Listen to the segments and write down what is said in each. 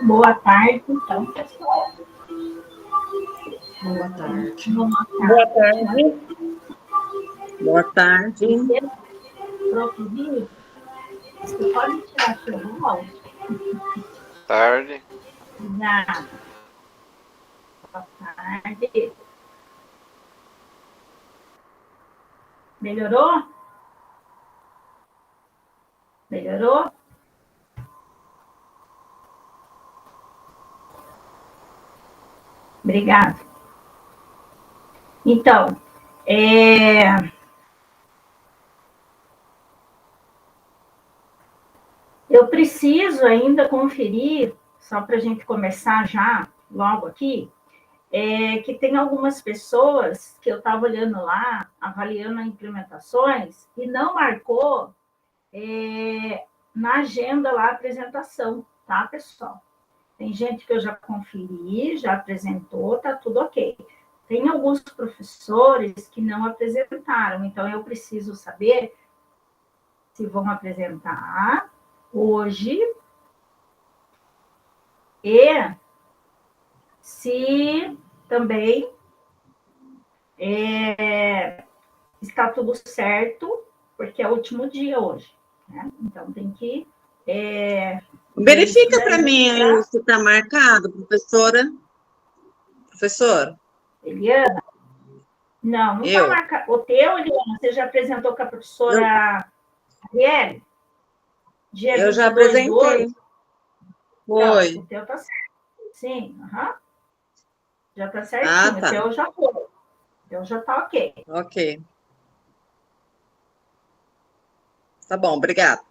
Boa tarde, então, pessoal. Boa tarde. Boa tarde. Boa tarde. Prof. Vitor, você pode tirar seu áudio? Tarde. Obrigada. Boa tarde. Melhorou? Melhorou? Obrigada. Então, eu preciso ainda conferir, só para a gente começar já, logo aqui, que tem algumas pessoas que eu estava olhando lá, avaliando as implementações, e não marcou na agenda lá a apresentação, tá, pessoal? Tem gente que eu já conferi, já apresentou, tá tudo ok. Tem alguns professores que não apresentaram, então eu preciso saber se vão apresentar hoje e se também está tudo certo, porque é o último dia hoje, né? Então tem que Verifica para mim aí se está marcado, professora. Professor? Eliana? Não está marcado. O teu, Eliana, você já apresentou com a professora Arielle? Dia Eu já 22 do 8? Foi. Então, o teu está certo. Sim, já está certinho. Tá. O teu já foi. O teu já está ok. Ok. Tá bom, obrigada.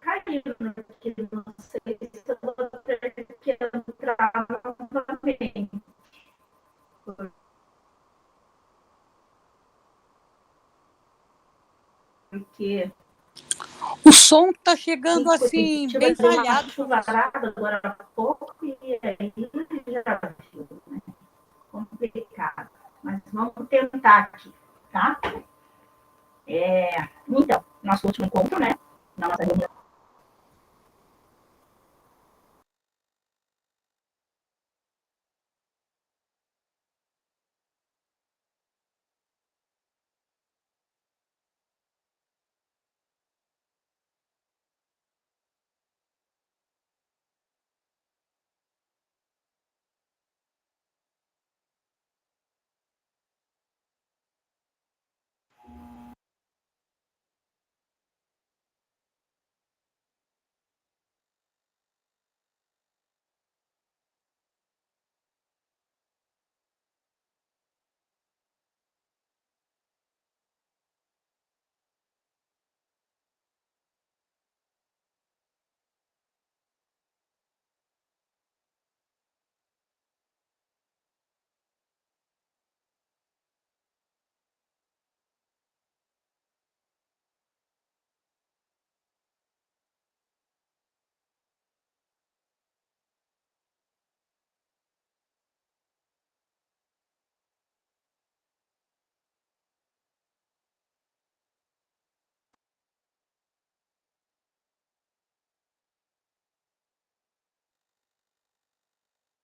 Caiu, porque não sei se eu vou ter que entrar novamente. Porque o som está chegando assim, bem deu uma falhado, professor. chuvarada agora há pouco e aí já viu, né? Complicado. Mas vamos tentar aqui, tá? Então, nosso último encontro, né? Na nossa reunião.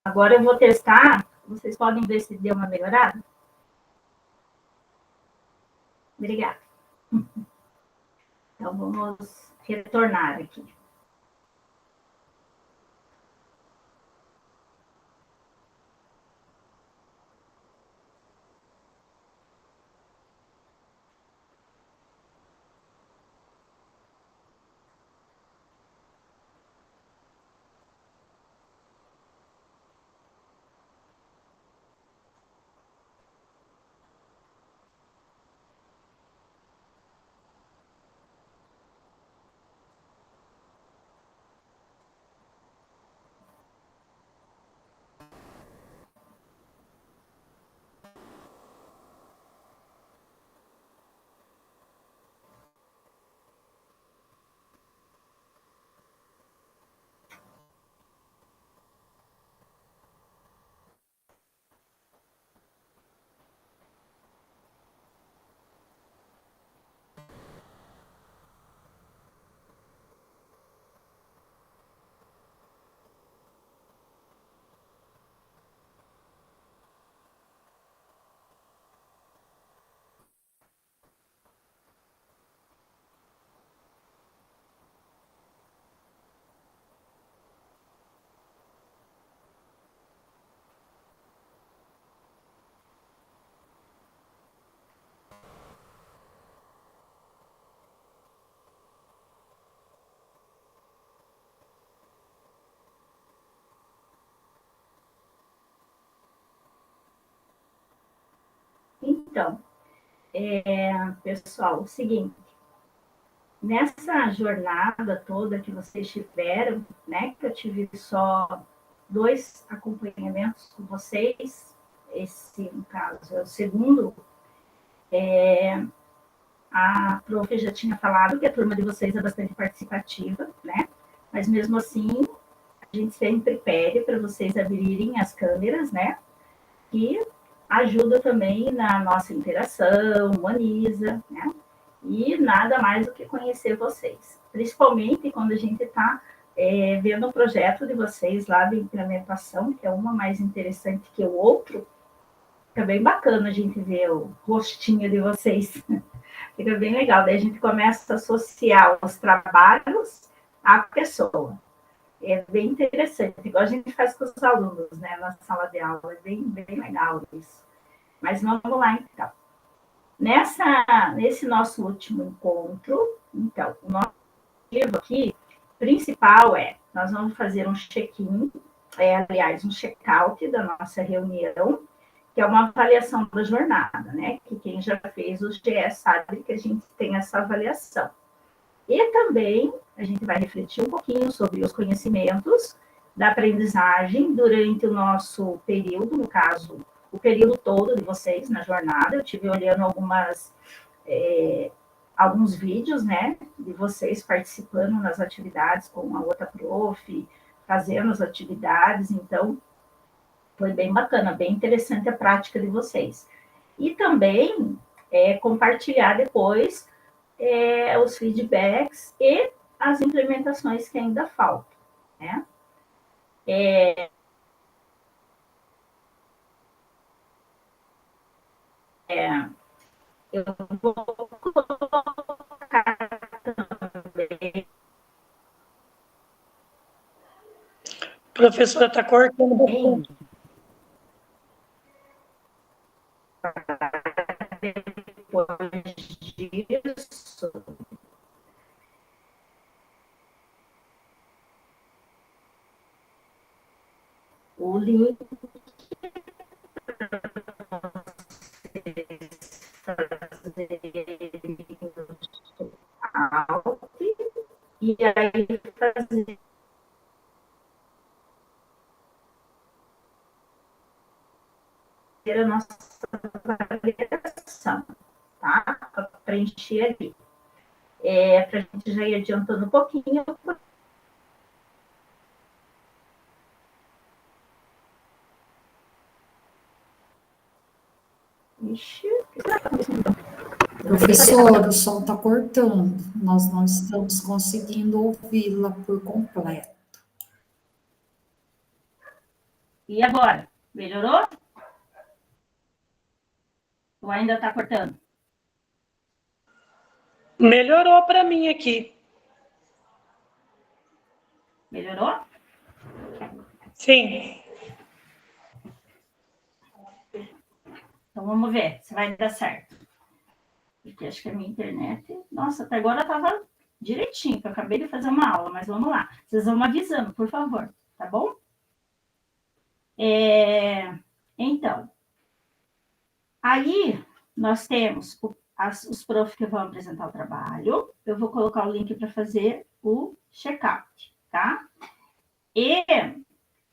Agora eu vou testar, vocês podem ver se deu uma melhorada? Obrigada. Então, vamos retornar aqui. Então, pessoal, o seguinte, nessa jornada toda que vocês tiveram, né, que eu tive só 2 acompanhamentos com vocês, esse, no caso, é o segundo, a prof já tinha falado que a turma de vocês é bastante participativa, né, mas mesmo assim, a gente sempre pede para vocês abrirem as câmeras, né, que ajuda também na nossa interação, humaniza, né? E nada mais do que conhecer vocês. Principalmente quando a gente está vendo o projeto de vocês lá de implementação, que é uma mais interessante que o outro, fica bem bacana a gente ver o rostinho de vocês. Fica bem legal. Daí a gente começa a associar os trabalhos à pessoa. É bem interessante, igual a gente faz com os alunos, né, na sala de aula, é bem legal isso. Mas vamos lá, então. Nesse nosso último encontro, então, o nosso objetivo aqui, principal nós vamos fazer um check-in, aliás, um check-out da nossa reunião, que é uma avaliação da jornada, né, que quem já fez o GE sabe que a gente tem essa avaliação. E também a gente vai refletir um pouquinho sobre os conhecimentos da aprendizagem durante o nosso período, no caso, o período todo de vocês na jornada. Eu estive olhando alguns vídeos, né, de vocês participando nas atividades com a outra prof, fazendo as atividades, então foi bem bacana, bem interessante a prática de vocês. E também compartilhar depois os feedbacks e as implementações que ainda faltam, né? Eu vou colocar também. Professora, está cortando bastante. Depois disso, o link e aí fazer a nossa avaliação, tá? Para preencher ali. Para a gente já ir adiantando um pouquinho. Ixi, o que será que está acontecendo? Professor, o som está cortando. Nós não estamos conseguindo ouvi-la por completo. E agora? Melhorou? Ou ainda está cortando? Melhorou para mim aqui. Melhorou? Sim. Então vamos ver se vai dar certo. Porque acho que a minha internet. Nossa, até agora estava direitinho, que eu acabei de fazer uma aula, mas vamos lá. Vocês vão me avisando, por favor, tá bom? Então, aí nós temos os profs que vão apresentar o trabalho. Eu vou colocar o link para fazer o check-out, tá? E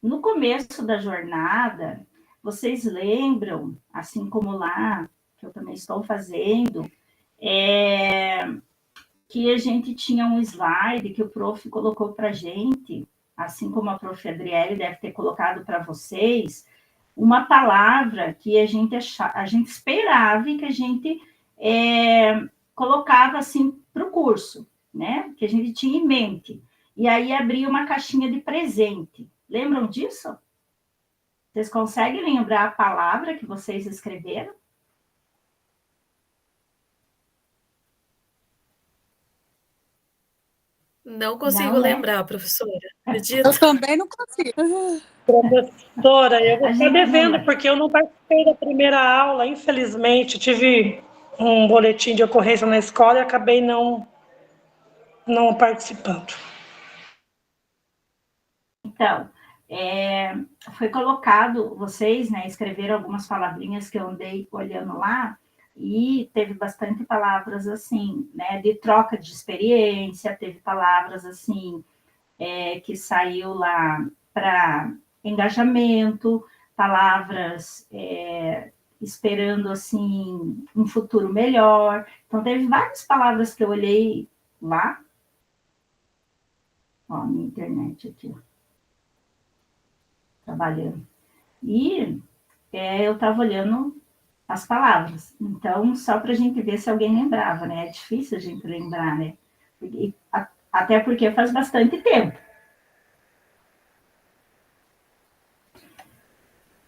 no começo da jornada, vocês lembram, assim como lá, que eu também estou fazendo, que a gente tinha um slide que o prof colocou para a gente, assim como a prof. Adriele deve ter colocado para vocês, uma palavra que a gente esperava e que a gente colocava assim para o curso, né? Que a gente tinha em mente. E aí abria uma caixinha de presente. Lembram disso? Vocês conseguem lembrar a palavra que vocês escreveram? Não consigo Não, né? lembrar, professora. Eu Acredita? também não consigo. Professora, eu vou A ficar gente não devendo, lembra. porque eu não participei da primeira aula, infelizmente. Tive um boletim de ocorrência na escola e acabei não participando. Então, foi colocado, vocês, né, escreveram algumas palavrinhas que eu andei olhando lá, e teve bastante palavras assim, né, de troca de experiência, teve palavras assim, que saiu lá para engajamento, palavras esperando assim um futuro melhor. Então, teve várias palavras que eu olhei lá. Ó, minha internet aqui, ó, trabalhando. E eu estava olhando as palavras. Então, só para a gente ver se alguém lembrava, né? É difícil a gente lembrar, né? Até porque faz bastante tempo.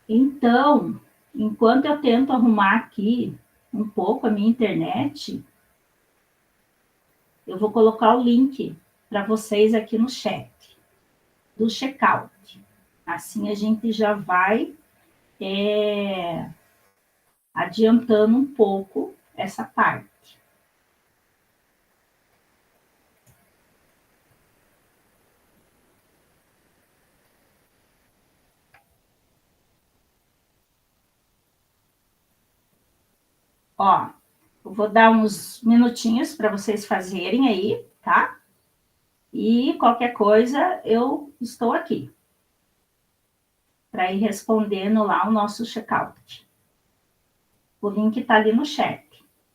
Então, enquanto eu tento arrumar aqui um pouco a minha internet, eu vou colocar o link para vocês aqui no chat do checkout. Assim a gente já vai adiantando um pouco essa parte. Ó, eu vou dar uns minutinhos para vocês fazerem aí, tá? E qualquer coisa, eu estou aqui para ir respondendo lá o nosso checkout. O link está ali no chat.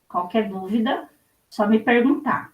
Qualquer dúvida, só me perguntar.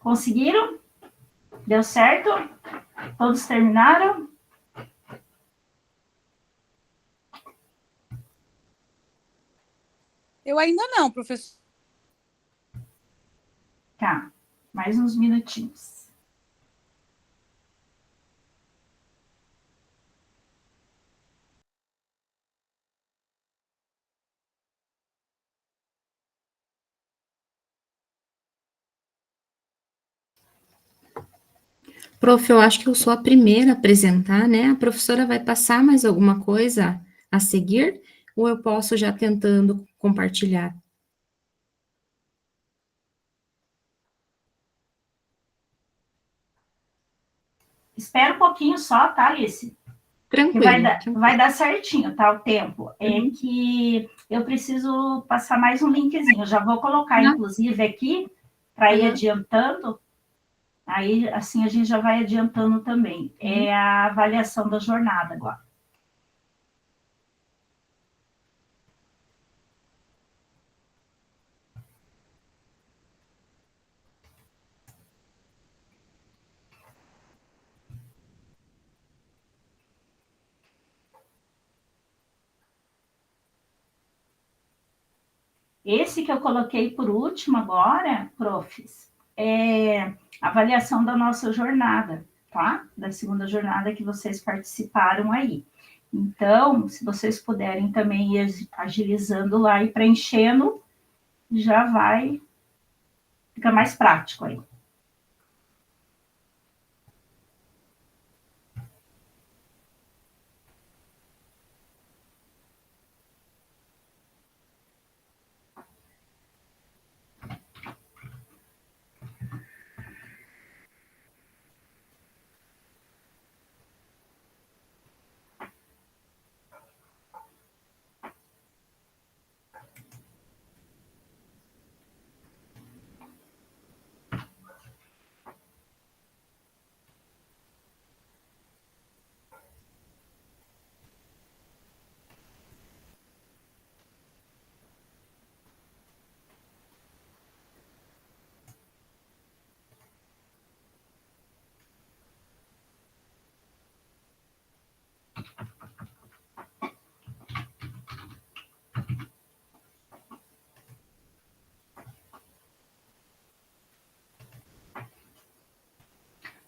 Conseguiram? Deu certo? Todos terminaram? Eu ainda não, professor. Tá, mais uns minutinhos. Prof, eu acho que eu sou a primeira a apresentar, né? A professora vai passar mais alguma coisa a seguir? Ou eu posso já tentando compartilhar? Espera um pouquinho só, tá, Alice? Que Tranquilo. vai dar certinho, tá, o tempo. É que eu preciso passar mais um linkzinho. Eu já vou colocar, inclusive, aqui, para ir adiantando. Aí, assim, a gente já vai adiantando também. É a avaliação da jornada agora. Esse que eu coloquei por último agora, profs, é a avaliação da nossa jornada, tá? Da segunda jornada que vocês participaram aí. Então, se vocês puderem também ir agilizando lá e preenchendo, já vai, fica mais prático aí.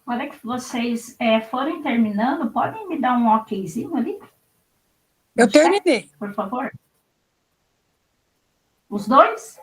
Olha que vocês forem terminando, podem me dar um okzinho ali? Eu terminei. Por favor. Os dois?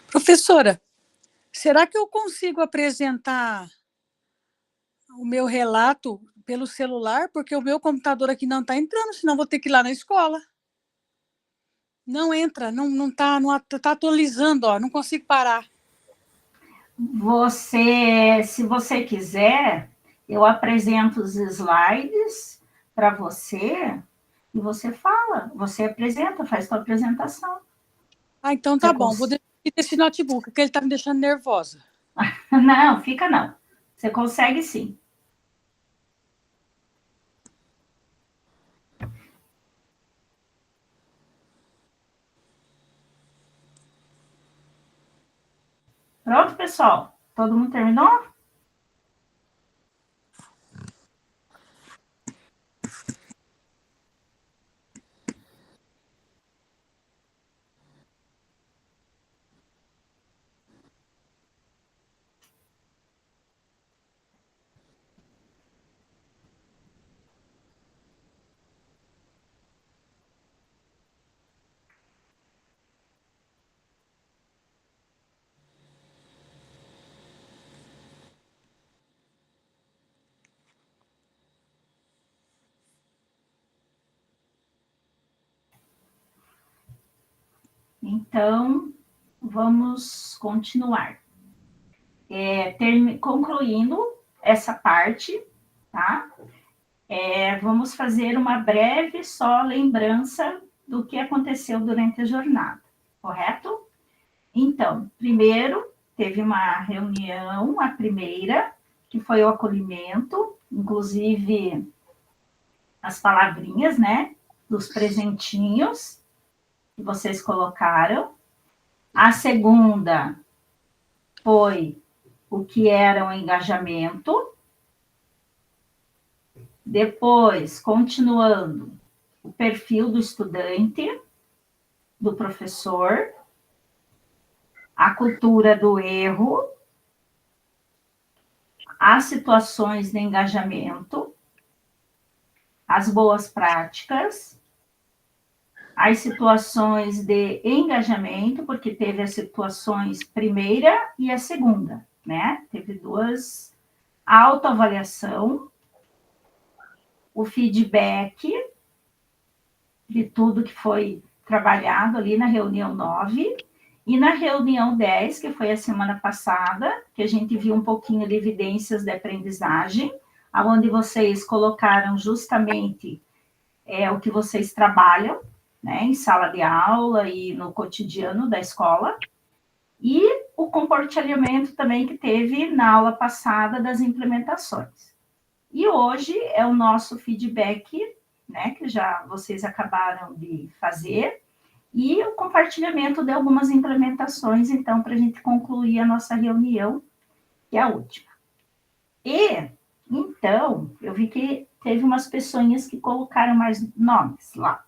Professora, será que eu consigo apresentar o meu relato pelo celular? Porque o meu computador aqui não está entrando, senão vou ter que ir lá na escola. Não entra, não está tá atualizando, ó, não consigo parar. Se você quiser, Eu apresento os slides para você e você fala, você apresenta, faz sua apresentação. Ah, então tá bom. Vou deixar esse notebook, porque ele tá me deixando nervosa. Não, fica não. Você consegue sim. Pronto, pessoal? Todo mundo terminou? Então, vamos continuar. Concluindo essa parte, tá? Vamos fazer uma breve só lembrança do que aconteceu durante a jornada, correto? Então, primeiro, teve uma reunião, a primeira, que foi o acolhimento, inclusive as palavrinhas, né, dos presentinhos que vocês colocaram. A segunda foi o que era o engajamento. Depois, continuando, o perfil do estudante, do professor, a cultura do erro, as situações de engajamento, as boas práticas, as situações de engajamento, porque teve as situações primeira e a segunda, né? Teve duas, a autoavaliação, o feedback de tudo que foi trabalhado ali na reunião 9, e na reunião 10, que foi a semana passada, que a gente viu um pouquinho de evidências de aprendizagem, onde vocês colocaram justamente o que vocês trabalham, né, em sala de aula e no cotidiano da escola, e o compartilhamento também que teve na aula passada das implementações. E hoje é o nosso feedback, né, que já vocês acabaram de fazer, e o compartilhamento de algumas implementações, então, para a gente concluir a nossa reunião, que é a última. E, então, eu vi que teve umas pessoinhas que colocaram mais nomes lá.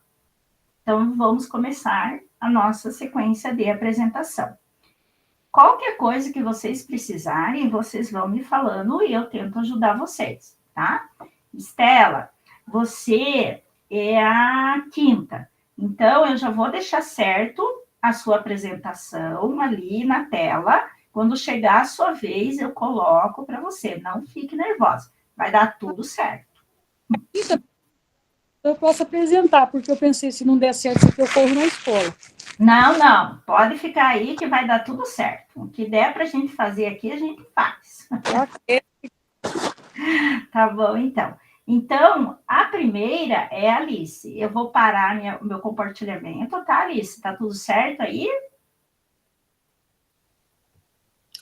Então, vamos começar a nossa sequência de apresentação. Qualquer coisa que vocês precisarem, vocês vão me falando e eu tento ajudar vocês, tá? Estela, você é a quinta. Então, eu já vou deixar certo a sua apresentação ali na tela. Quando chegar a sua vez, eu coloco para você. Não fique nervosa. Vai dar tudo certo. Eu posso apresentar, porque eu pensei, se não der certo, eu corro na escola. Não. Pode ficar aí que vai dar tudo certo. O que der para a gente fazer aqui, a gente faz. Ok. Tá bom, então. Então, a primeira é a Alice. Eu vou parar o meu compartilhamento, tá, Alice? Tá tudo certo aí?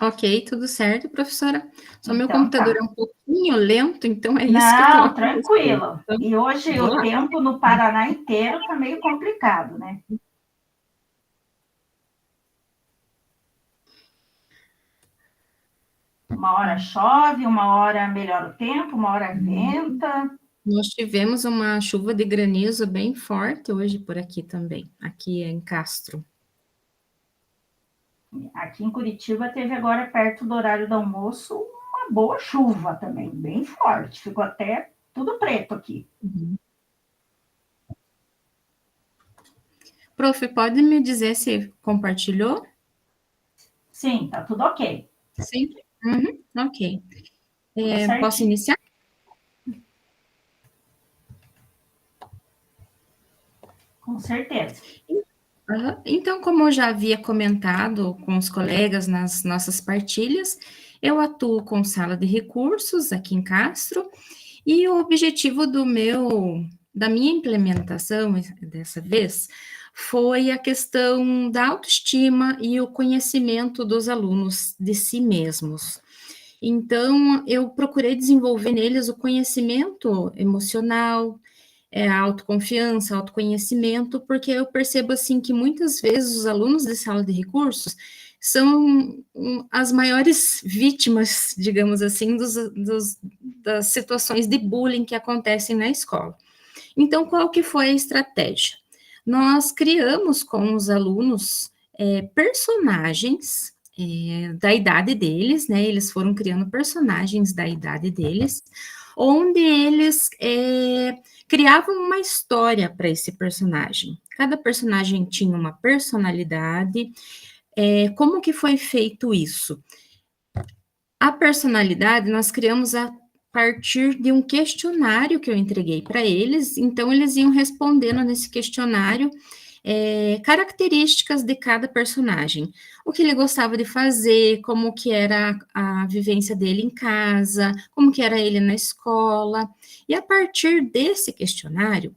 Ok, tudo certo, professora. Só meu Então, computador tá. é um pouquinho lento, então é isso que eu tô Não, tranquilo. E hoje o tempo no Paraná inteiro tá meio complicado, né? Uma hora chove, uma hora melhora o tempo, uma hora venta. Nós tivemos uma chuva de granizo bem forte hoje por aqui também, aqui em Castro. Aqui em Curitiba teve agora, perto do horário do almoço, uma boa chuva também, bem forte. Ficou até tudo preto aqui. Uhum. Prof, pode me dizer se compartilhou? Sim, tá tudo ok. Sim. Uhum, ok. Tudo Posso iniciar? Com certeza. Então, como eu já havia comentado com os colegas nas nossas partilhas, Eu atuo com sala de recursos aqui em Castro, e o objetivo da minha implementação dessa vez foi a questão da autoestima e o conhecimento dos alunos de si mesmos. Então, eu procurei desenvolver neles o conhecimento emocional, a autoconfiança, autoconhecimento, porque eu percebo, assim, que muitas vezes os alunos de sala de recursos são as maiores vítimas, digamos assim, das situações de bullying que acontecem na escola. Então, qual que foi a estratégia? Nós criamos com os alunos personagens da idade deles, né? Eles foram criando personagens da idade deles, onde eles criavam uma história para esse personagem. Cada personagem tinha uma personalidade. Como que foi feito isso? A personalidade nós criamos a partir de um questionário que eu entreguei para eles, então eles iam respondendo nesse questionário características de cada personagem, o que ele gostava de fazer, como que era a vivência dele em casa, como que era ele na escola, e a partir desse questionário,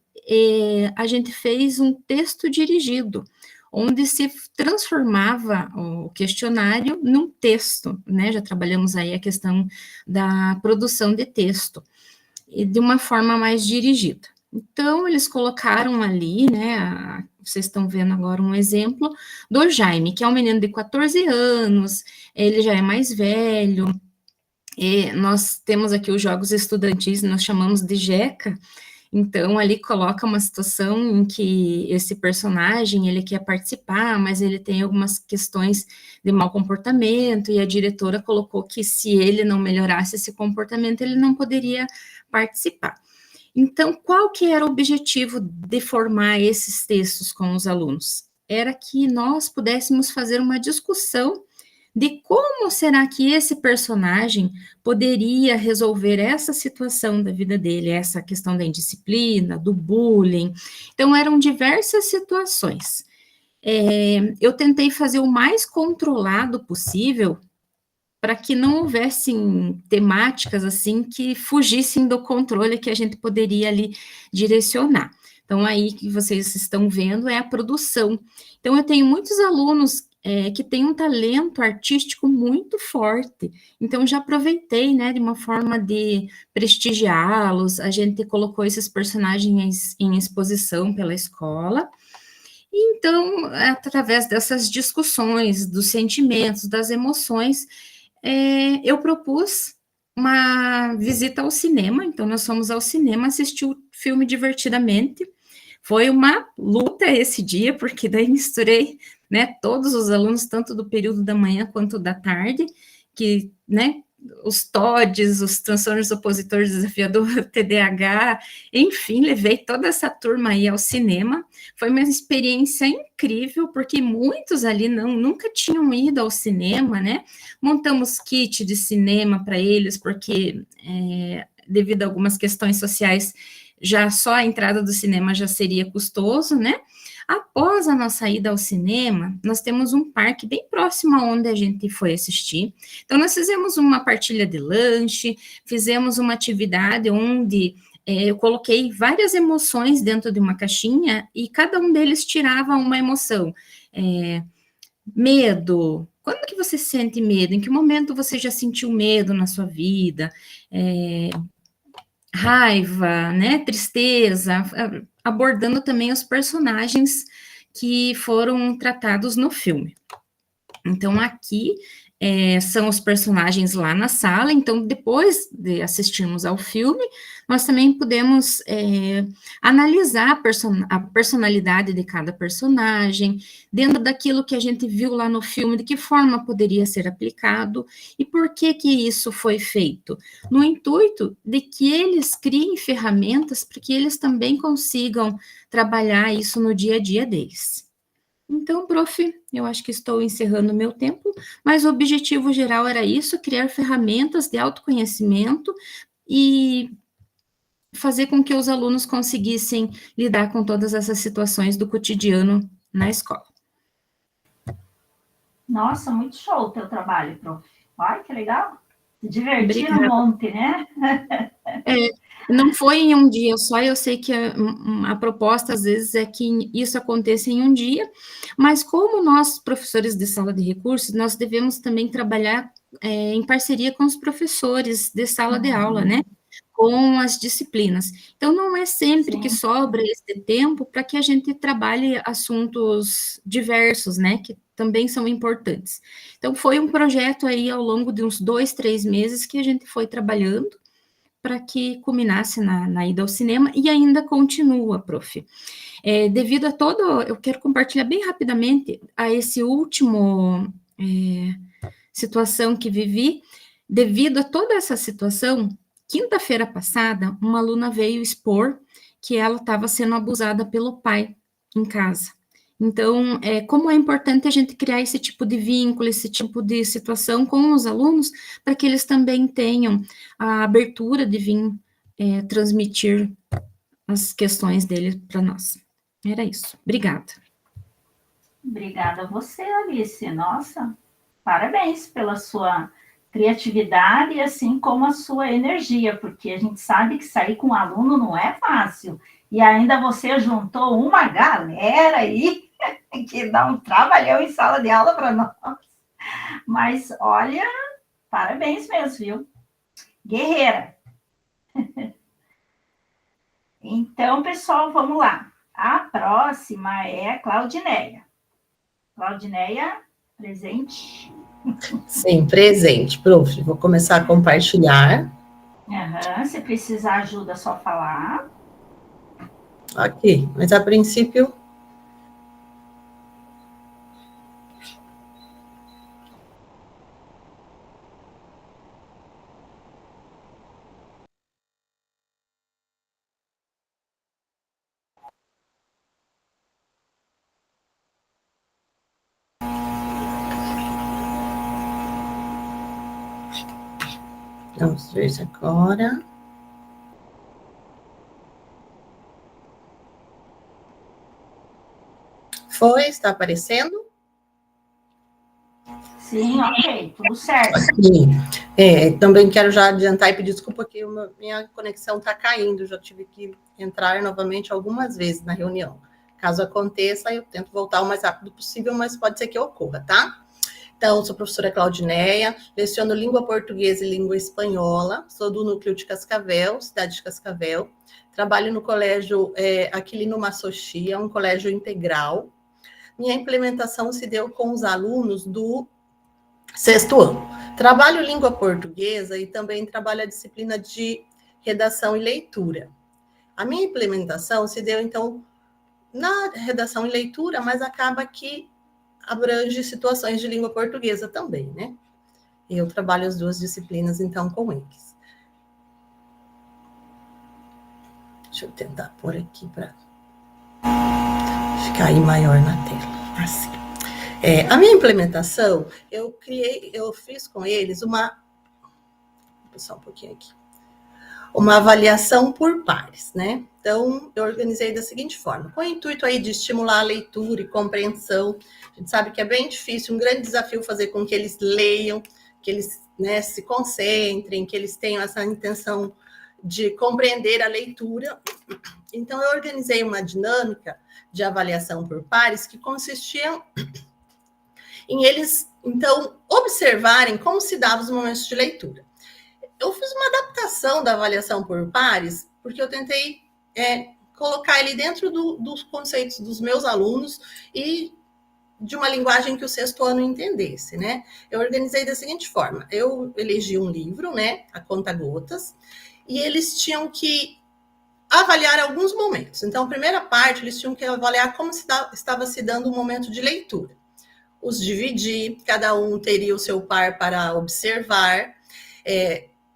a gente fez um texto dirigido, onde se transformava o questionário num texto, né? Já trabalhamos aí a questão da produção de texto, e de uma forma mais dirigida. Então, eles colocaram ali, né, vocês estão vendo agora um exemplo do Jaime, que é um menino de 14 anos, ele já é mais velho, nós temos aqui os jogos estudantis, nós chamamos de JECA. Então, ali coloca uma situação em que esse personagem, ele quer participar, mas ele tem algumas questões de mau comportamento, e a diretora colocou que se ele não melhorasse esse comportamento, ele não poderia participar. Então, qual que era o objetivo de formar esses textos com os alunos? Era que nós pudéssemos fazer uma discussão de como será que esse personagem poderia resolver essa situação da vida dele, essa questão da indisciplina, do bullying. Então, eram diversas situações. Eu tentei fazer o mais controlado possível para que não houvessem temáticas, assim, que fugissem do controle que a gente poderia ali direcionar. Então, aí que vocês estão vendo é a produção. Então, eu tenho muitos alunos que têm um talento artístico muito forte. Então, já aproveitei, né, de uma forma de prestigiá-los, a gente colocou esses personagens em exposição pela escola. Então, através dessas discussões, dos sentimentos, das emoções, eu propus uma visita ao cinema. Então, nós fomos ao cinema assistir o filme Divertidamente. Foi uma luta esse dia, porque daí misturei, né, todos os alunos, tanto do período da manhã quanto da tarde, que, né, os TODs, os transtornos opositores desafiador, TDAH, enfim, levei toda essa turma aí ao cinema. Foi uma experiência incrível, porque muitos ali nunca tinham ido ao cinema, né? Montamos kit de cinema para eles, porque devido a algumas questões sociais, já só a entrada do cinema já seria custoso, né? Após a nossa ida ao cinema, nós temos um parque bem próximo aonde a gente foi assistir. Então, nós fizemos uma partilha de lanche, fizemos uma atividade onde eu coloquei várias emoções dentro de uma caixinha e cada um deles tirava uma emoção. Medo. Quando que você sente medo? Em que momento você já sentiu medo na sua vida? Raiva, né? Tristeza, abordando também os personagens que foram tratados no filme. Então, aqui são os personagens lá na sala. Então, depois de assistirmos ao filme, nós também podemos analisar a personalidade de cada personagem, dentro daquilo que a gente viu lá no filme, de que forma poderia ser aplicado, e por que isso foi feito? No intuito de que eles criem ferramentas para que eles também consigam trabalhar isso no dia a dia deles. Então, prof, eu acho que estou encerrando o meu tempo, mas o objetivo geral era isso, criar ferramentas de autoconhecimento e fazer com que os alunos conseguissem lidar com todas essas situações do cotidiano na escola. Nossa, muito show o teu trabalho, prof. Ai, que legal. Se divertiram um monte, né? Não foi em um dia só, eu sei que a proposta, às vezes, é que isso aconteça em um dia, mas como nós, professores de sala de recursos, nós devemos também trabalhar em parceria com os professores de sala de aula, né? Com as disciplinas. Então, não é sempre que sobra esse tempo para que a gente trabalhe assuntos diversos, né? Que também são importantes. Então, foi um projeto aí ao longo de uns 2, 3 meses que a gente foi trabalhando para que culminasse na ida ao cinema e ainda continua, prof. Devido a todo, eu quero compartilhar bem rapidamente a esse último situação que vivi, devido a toda essa situação, quinta-feira passada, uma aluna veio expor que ela estava sendo abusada pelo pai em casa. Então, como é importante a gente criar esse tipo de vínculo, esse tipo de situação com os alunos, para que eles também tenham a abertura de vir transmitir as questões dele para nós. Era isso. Obrigada. Obrigada a você, Alice. Nossa, parabéns pela sua criatividade, assim como a sua energia, porque a gente sabe que sair com um aluno não é fácil. E ainda você juntou uma galera aí que dá um trabalhão em sala de aula para nós. Mas, olha, parabéns mesmo, viu? Guerreira. Então, pessoal, vamos lá. A próxima é a Claudineia. Claudineia, presente. Sim, presente, prof. Vou começar a compartilhar. Se precisar ajuda, é só falar. Ok, mas a princípio... Vamos ver isso agora. Foi? Está aparecendo? Sim, ok, tudo certo. Sim. Também quero já adiantar e pedir desculpa que minha conexão está caindo, já tive que entrar novamente algumas vezes na reunião. Caso aconteça, eu tento voltar o mais rápido possível, mas pode ser que ocorra, tá? Então, sou a professora Claudineia, leciono língua portuguesa e língua espanhola, sou do núcleo de Cascavel, cidade de Cascavel, trabalho no colégio Aquilino Massochi, é um colégio integral. Minha implementação se deu com os alunos do 6º ano. Trabalho língua portuguesa e também trabalho a disciplina de redação e leitura. A minha implementação se deu, então, na redação e leitura, mas acaba que abrange situações de língua portuguesa também, né? Eu trabalho as duas disciplinas, então, com eles. Deixa eu tentar pôr aqui para ficar aí maior na tela. Assim. A minha implementação, eu fiz com eles vou passar um pouquinho aqui. Uma avaliação por pares, né? Então, eu organizei da seguinte forma, com o intuito aí de estimular a leitura e compreensão. A gente sabe que é bem difícil, um grande desafio fazer com que eles leiam, que eles, né, se concentrem, que eles tenham essa intenção de compreender a leitura. Então, eu organizei uma dinâmica de avaliação por pares que consistia em eles, então, observarem como se davam os momentos de leitura. Eu fiz uma adaptação da avaliação por pares, porque eu tentei colocar ele dentro dos conceitos dos meus alunos e de uma linguagem que o 6º ano entendesse, né? Eu organizei da seguinte forma, eu elegi um livro, né, A Conta Gotas, e eles tinham que avaliar alguns momentos. Então, a primeira parte, eles tinham que avaliar como estava se dando um momento de leitura. Os dividi, cada um teria o seu par para observar.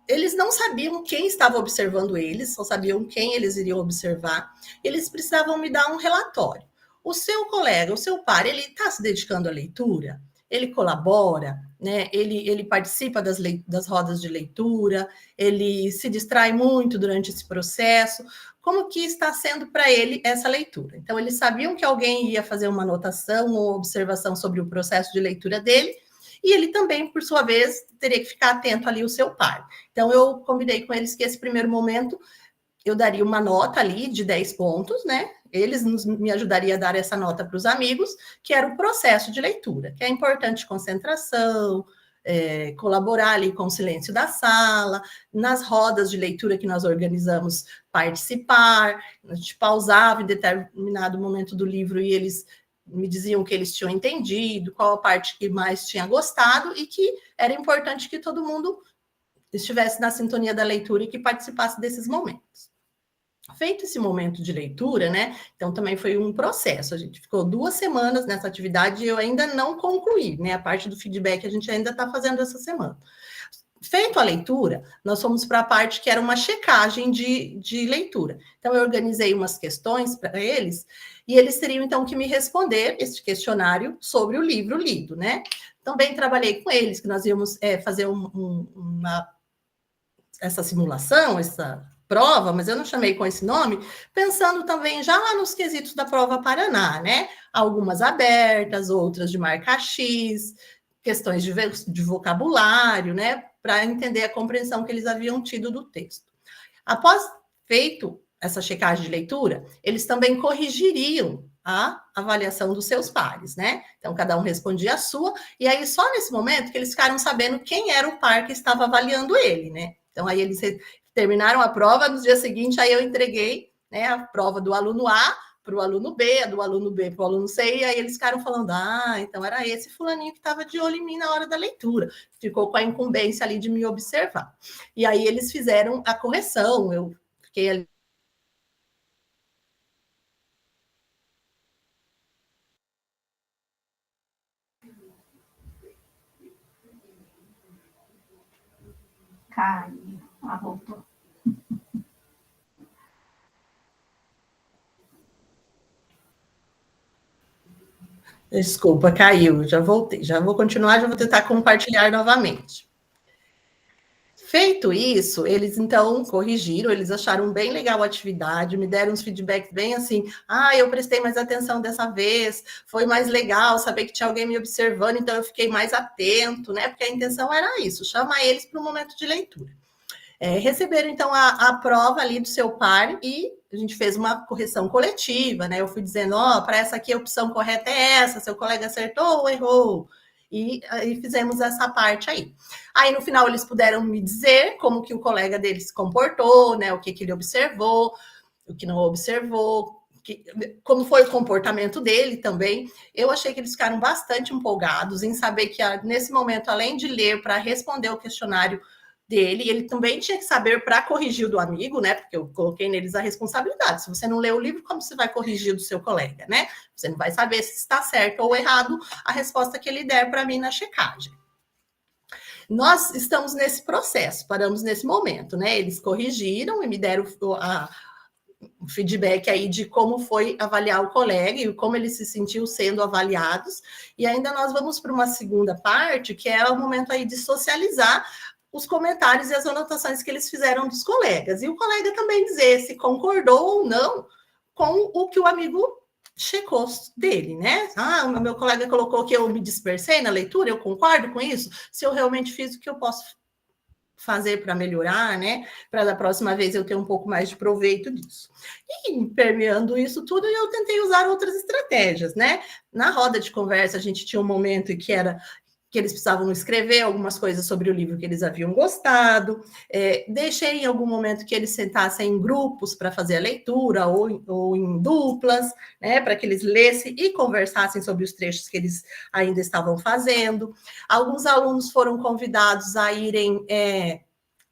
Eles não sabiam quem estava observando eles, só sabiam quem eles iriam observar. Eles precisavam me dar um relatório. O seu colega, o seu par, ele está se dedicando à leitura? Ele colabora? Né? Ele participa das rodas de leitura? Ele se distrai muito durante esse processo? Como que está sendo para ele essa leitura? Então, eles sabiam que alguém ia fazer uma anotação ou observação sobre o processo de leitura dele, e ele também, por sua vez, teria que ficar atento ali ao seu par. Então, eu combinei com eles que esse primeiro momento eu daria uma nota ali de 10 pontos, né? Eles me ajudariam a dar essa nota para os amigos, que era o processo de leitura, que é importante concentração, colaborar ali com o silêncio da sala, nas rodas de leitura que nós organizamos, participar, a gente pausava em determinado momento do livro e eles me diziam que eles tinham entendido, qual a parte que mais tinha gostado e que era importante que todo mundo estivesse na sintonia da leitura e que participasse desses momentos. Feito esse momento de leitura, né? Então também foi um processo. A gente ficou 2 semanas nessa atividade e eu ainda não concluí, né? A parte do feedback a gente ainda está fazendo essa semana. Feito a leitura, nós fomos para a parte que era uma checagem de leitura. Então, eu organizei umas questões para eles, e eles teriam, então, que me responder esse questionário sobre o livro lido, né? Também trabalhei com eles, que nós íamos fazer essa simulação, essa prova, mas eu não chamei com esse nome, pensando também já lá nos quesitos da prova Paraná, né? Algumas abertas, outras de marca X, questões de vocabulário, né? Para entender a compreensão que eles haviam tido do texto. Após feito essa checagem de leitura, eles também corrigiriam a avaliação dos seus pares, né? Então, cada um respondia a sua, e aí só nesse momento que eles ficaram sabendo quem era o par que estava avaliando ele, né? Então, aí eles terminaram a prova, no dia seguinte, aí eu entreguei, né, a prova do aluno A para o aluno B, a do aluno B para o aluno C, e aí eles ficaram falando, então era esse fulaninho que estava de olho em mim na hora da leitura, ficou com a incumbência ali de me observar. E aí eles fizeram a correção, eu fiquei ali. Caiu, voltou. Desculpa, caiu, já voltei, já vou continuar, já vou tentar compartilhar novamente. Feito isso, eles então corrigiram, eles acharam bem legal a atividade, me deram uns feedbacks bem assim, eu prestei mais atenção dessa vez, foi mais legal saber que tinha alguém me observando, então eu fiquei mais atento, né? Porque a intenção era isso, chamar eles para um momento de leitura. Receberam, então, a prova ali do seu par e a gente fez uma correção coletiva, né? Eu fui dizendo, para essa aqui a opção correta é essa, seu colega acertou ou errou? E fizemos essa parte aí. Aí, no final, eles puderam me dizer como que o colega dele se comportou, né? O que ele observou, o que não observou, como foi o comportamento dele também. Eu achei que eles ficaram bastante empolgados em saber que, nesse momento, além de ler para responder o questionário dele, ele também tinha que saber para corrigir o do amigo, né? Porque eu coloquei neles a responsabilidade. Se você não lê o livro, como você vai corrigir do seu colega, né? Você não vai saber se está certo ou errado a resposta que ele der para mim na checagem. Nós estamos nesse processo, paramos nesse momento, né? Eles corrigiram e me deram o feedback aí de como foi avaliar o colega e como ele se sentiu sendo avaliados. E ainda nós vamos para uma segunda parte, que é o momento aí de socializar os comentários e as anotações que eles fizeram dos colegas. E o colega também dizer se concordou ou não com o que o amigo checou dele, né? O meu colega colocou que eu me dispersei na leitura, eu concordo com isso? Se eu realmente fiz o que eu posso fazer para melhorar, né? Para da próxima vez eu ter um pouco mais de proveito disso. E permeando isso tudo, eu tentei usar outras estratégias, né? Na roda de conversa, a gente tinha um momento em que eles precisavam escrever algumas coisas sobre o livro que eles haviam gostado. Deixei em algum momento que eles sentassem em grupos para fazer a leitura ou em duplas, né, para que eles lessem e conversassem sobre os trechos que eles ainda estavam fazendo. Alguns alunos foram convidados a irem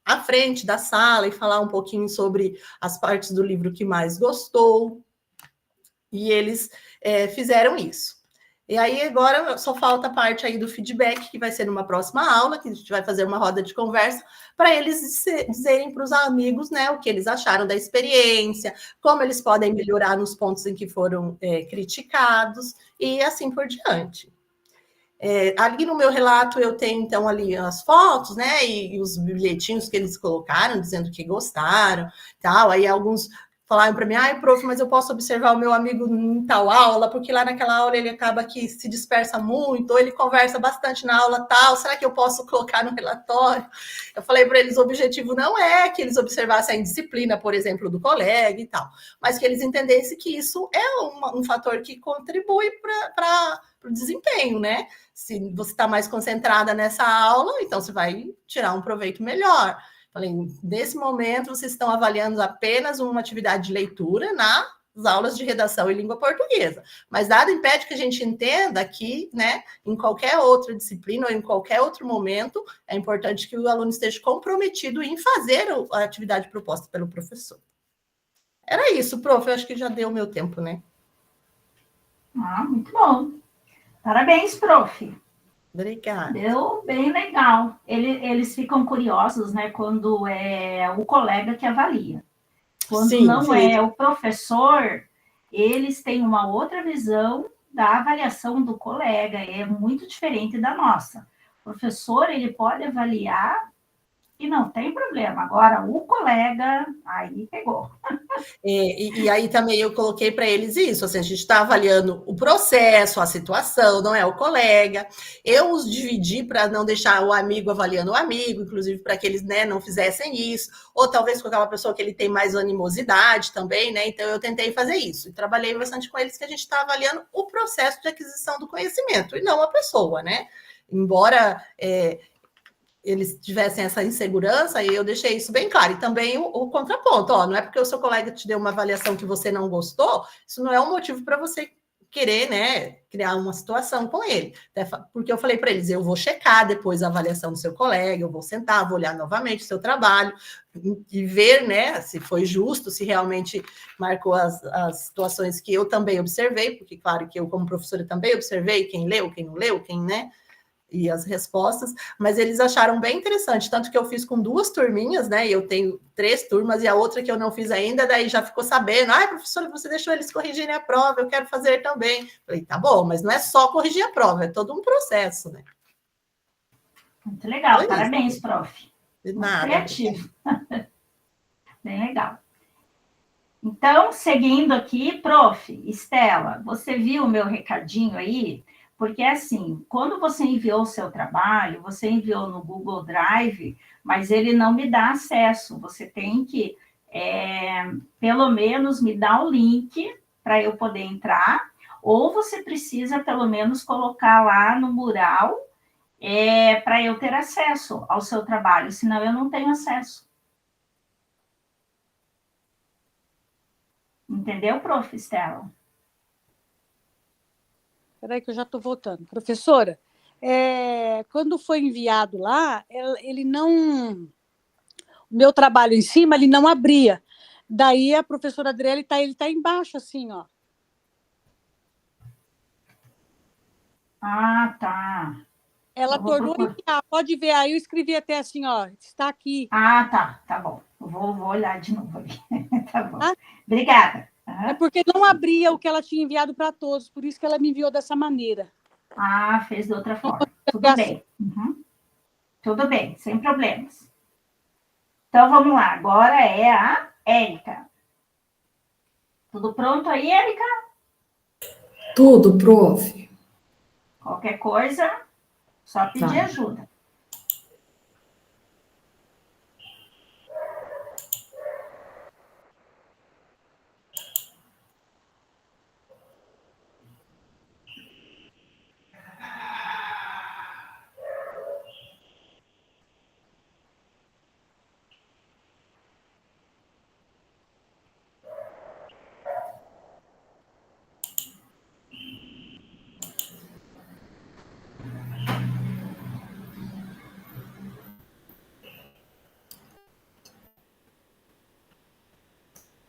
à frente da sala e falar um pouquinho sobre as partes do livro que mais gostou. E eles fizeram isso. E aí, agora, só falta a parte aí do feedback, que vai ser numa próxima aula, que a gente vai fazer uma roda de conversa, para eles dizerem para os amigos, né, o que eles acharam da experiência, como eles podem melhorar nos pontos em que foram criticados, e assim por diante. Ali no meu relato, eu tenho, então, ali as fotos, né, e os bilhetinhos que eles colocaram, dizendo que gostaram, tal, aí alguns falaram para mim, prof, mas eu posso observar o meu amigo em tal aula, porque lá naquela aula ele acaba que se dispersa muito, ou ele conversa bastante na aula tal, será que eu posso colocar no relatório? Eu falei para eles, o objetivo não é que eles observassem a indisciplina, por exemplo, do colega e tal, mas que eles entendessem que isso é um fator que contribui para o desempenho, né? Se você está mais concentrada nessa aula, então você vai tirar um proveito melhor. Falei, nesse momento, vocês estão avaliando apenas uma atividade de leitura nas aulas de redação e língua portuguesa. Mas nada impede que a gente entenda que, né, em qualquer outra disciplina ou em qualquer outro momento, é importante que o aluno esteja comprometido em fazer a atividade proposta pelo professor. Era isso, prof. Eu acho que já deu o meu tempo, né? Muito bom. Parabéns, prof. Obrigada. Deu bem legal. Eles ficam curiosos, né, quando é o colega que avalia. Quando não é o professor, eles têm uma outra visão da avaliação do colega, é muito diferente da nossa. O professor, ele pode avaliar e não tem problema. Agora, o colega, aí pegou. E aí também eu coloquei para eles isso, assim, a gente está avaliando o processo, a situação, não é o colega. Eu os dividi para não deixar o amigo avaliando o amigo, inclusive para que eles, né, não fizessem isso, ou talvez com aquela pessoa que ele tem mais animosidade também, né? Então eu tentei fazer isso e trabalhei bastante com eles que a gente está avaliando o processo de aquisição do conhecimento e não a pessoa, né? Embora eles tivessem essa insegurança, e eu deixei isso bem claro. E também o contraponto, não é porque o seu colega te deu uma avaliação que você não gostou, isso não é um motivo para você querer, né, criar uma situação com ele. Porque eu falei para eles, eu vou checar depois a avaliação do seu colega, eu vou sentar, vou olhar novamente o seu trabalho e ver, né, se foi justo, se realmente marcou as situações que eu também observei, porque claro que eu como professora também observei quem leu, quem não leu, quem, né, e as respostas, mas eles acharam bem interessante, tanto que eu fiz com 2 turminhas, né, e eu tenho 3 turmas, e a outra que eu não fiz ainda, daí já ficou sabendo, professora, você deixou eles corrigirem a prova, eu quero fazer também. Falei, tá bom, mas não é só corrigir a prova, é todo um processo, né. Muito legal, parabéns, prof. De nada. Criativo. Bem legal. Então, seguindo aqui, prof, Estela, você viu o meu recadinho aí? Porque, assim, quando você enviou o seu trabalho, você enviou no Google Drive, mas ele não me dá acesso. Você tem que, pelo menos, me dar o link para eu poder entrar, ou você precisa, pelo menos, colocar lá no mural para eu ter acesso ao seu trabalho, senão eu não tenho acesso. Entendeu, prof, Estela? Espera aí que eu já estou voltando. Professora, quando foi enviado lá, ele não... O meu trabalho em cima, ele não abria. Daí a professora Adriele ele tá embaixo, assim, ó. Tá. Ela tornou a enviar. Pode ver aí, eu escrevi até assim, ó, está aqui. Tá bom. Eu vou olhar de novo ali. Tá bom. Obrigada. É porque não abria o que ela tinha enviado para todos, por isso que ela me enviou dessa maneira. Fez de outra forma. Tudo bem. Tudo bem, sem problemas. Então, vamos lá. Agora é a Érica. Tudo pronto aí, Érica? Tudo, prof. Qualquer coisa, só pedir ajuda.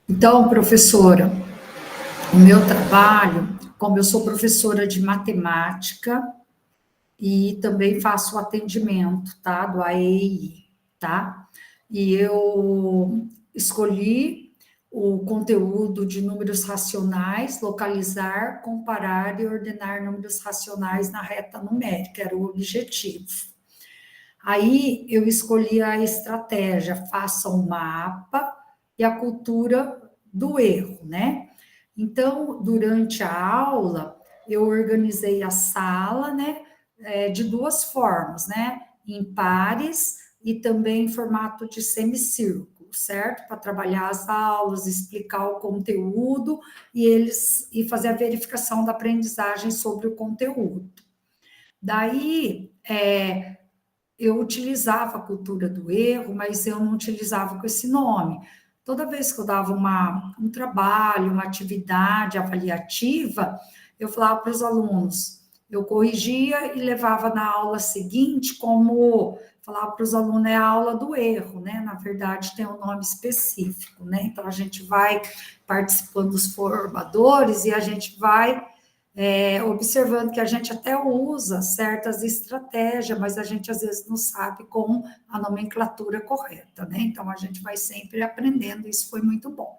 Então, professora, o meu trabalho, como eu sou professora de matemática e também faço atendimento, tá, do AEI, tá? E eu escolhi o conteúdo de números racionais, localizar, comparar e ordenar números racionais na reta numérica, era o objetivo. Aí eu escolhi a estratégia, faça um mapa e a cultura do erro, né? Então, durante a aula, eu organizei a sala, né, de duas formas, né? Em pares e também em formato de semicírculo, certo? Para trabalhar as aulas, explicar o conteúdo e fazer a verificação da aprendizagem sobre o conteúdo. Daí, eu utilizava a cultura do erro, mas eu não utilizava com esse nome. Toda vez que eu dava um trabalho, uma atividade avaliativa, eu falava para os alunos, eu corrigia e levava na aula seguinte, como falava para os alunos, é a aula do erro, né? Na verdade, tem um nome específico, né? Então, a gente vai participando dos formadores e a gente vai observando que a gente até usa certas estratégias, mas a gente às vezes não sabe com a nomenclatura correta, né? Então, a gente vai sempre aprendendo, isso foi muito bom.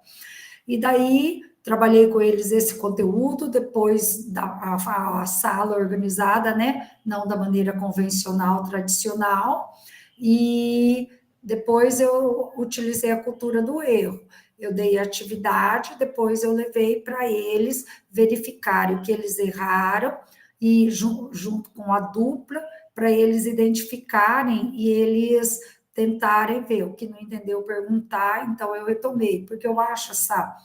E daí, trabalhei com eles esse conteúdo, depois a sala organizada, né? Não da maneira convencional, tradicional, e depois eu utilizei a cultura do erro. Eu dei atividade, depois eu levei para eles verificarem o que eles erraram, e junto com a dupla, para eles identificarem e eles tentarem ver o que não entendeu, perguntar. Então, eu retomei, porque eu acho essa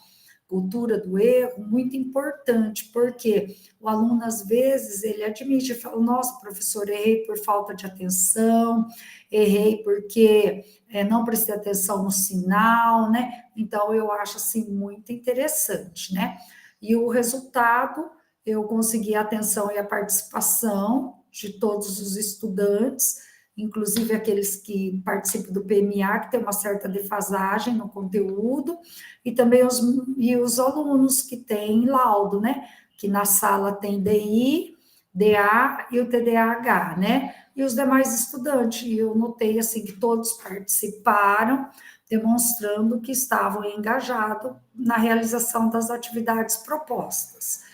cultura do erro muito importante, porque o aluno, às vezes, ele admite, fala, nossa, professor, errei por falta de atenção, errei porque não prestei atenção no sinal, né? Então, eu acho, assim, muito interessante, né? E o resultado, eu consegui a atenção e a participação de todos os estudantes, inclusive aqueles que participam do PMA, que tem uma certa defasagem no conteúdo, e também os alunos que têm laudo, né? Que na sala tem DI, DA e o TDAH, né? E os demais estudantes, e eu notei, assim, que todos participaram, demonstrando que estavam engajados na realização das atividades propostas.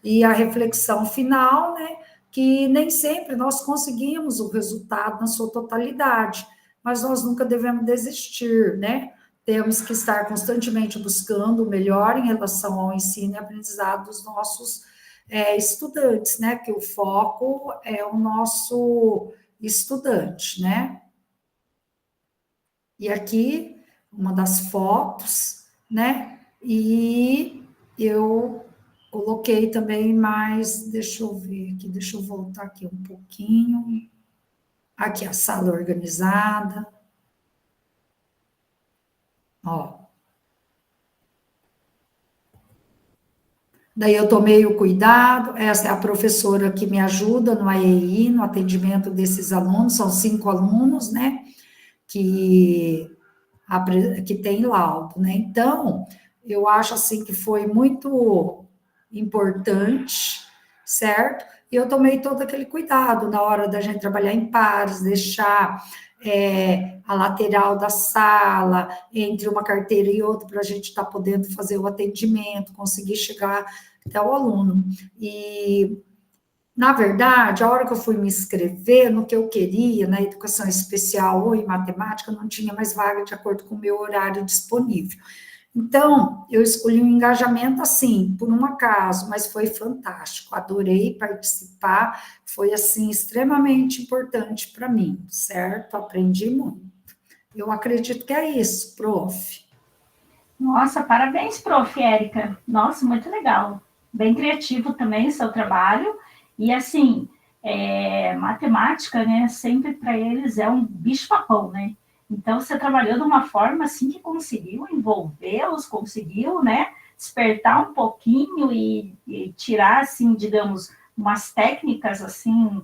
E a reflexão final, né? Que nem sempre nós conseguimos o resultado na sua totalidade, mas nós nunca devemos desistir, né? Temos que estar constantemente buscando o melhor em relação ao ensino e aprendizado dos nossos estudantes, né? Que o foco é o nosso estudante, né? E aqui, uma das fotos, né? E eu coloquei também mais, deixa eu ver aqui, deixa eu voltar aqui um pouquinho. Aqui a sala organizada. Ó. Daí eu tomei o cuidado, essa é a professora que me ajuda no AEI, no atendimento desses alunos, são 5 alunos, né, que tem laudo, né, então, eu acho, assim, que foi muito importante, certo? E eu tomei todo aquele cuidado na hora da gente trabalhar em pares, deixar a lateral da sala, entre uma carteira e outra, para a gente estar podendo fazer o atendimento, conseguir chegar até o aluno. E, na verdade, a hora que eu fui me inscrever no que eu queria, na educação especial ou em matemática, não tinha mais vaga de acordo com o meu horário disponível. Então, eu escolhi um engajamento assim, por um acaso, mas foi fantástico, adorei participar, foi assim, extremamente importante para mim, certo? Aprendi muito. Eu acredito que é isso, prof. Nossa, parabéns, prof. Érica. Nossa, muito legal. Bem criativo também o seu trabalho. E assim, matemática, né, sempre para eles é um bicho-papão, né? Então, você trabalhou de uma forma assim que conseguiu envolvê-los, conseguiu, né, despertar um pouquinho e tirar, assim, digamos, umas técnicas, assim,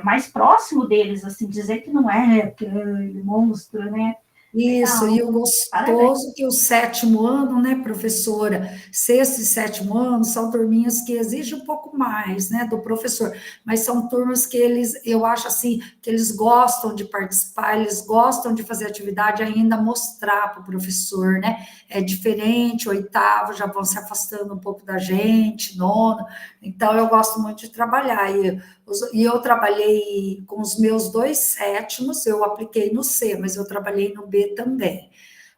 mais próximo deles, assim, dizer que não é aquele monstro, né? Isso, Legal. e o gostoso que o 7º ano, né, professora, 6º e 7º ano, são turminhas que exigem um pouco mais, né, do professor, mas são turmas que eu acho assim, que eles gostam de participar, eles gostam de fazer atividade, ainda mostrar para o professor, né, é diferente, 8º já vão se afastando um pouco da gente, 9º, então eu gosto muito de trabalhar, e eu trabalhei com os meus 2 7º, eu apliquei no C, mas eu trabalhei no B também.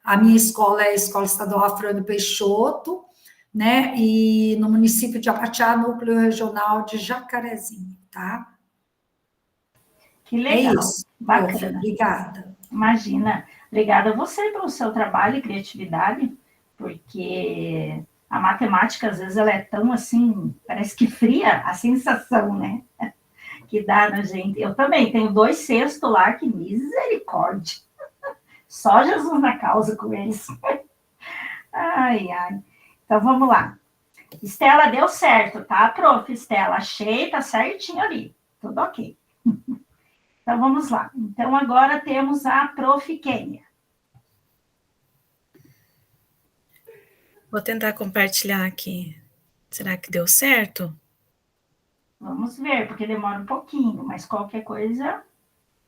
A minha escola é a Escola Estadual Afrânio Peixoto, né? E no município de Abaxá, núcleo regional de Jacarezinho, tá? Que legal, isso. bacana. Obrigada. Imagina. Obrigada a você pelo seu trabalho e criatividade, porque a matemática, às vezes, ela é tão assim, parece que fria a sensação, né? Que dá na gente. Eu também tenho 2 cestos lá, que misericórdia. Só Jesus na causa com eles. Ai, ai. Então, vamos lá. Estela, deu certo, tá, prof? Estela, achei, tá certinho ali. Tudo ok. Então, vamos lá. Então, agora temos a prof. Kênia. Vou tentar compartilhar aqui. Será que deu certo? Vamos ver, porque demora um pouquinho, mas qualquer coisa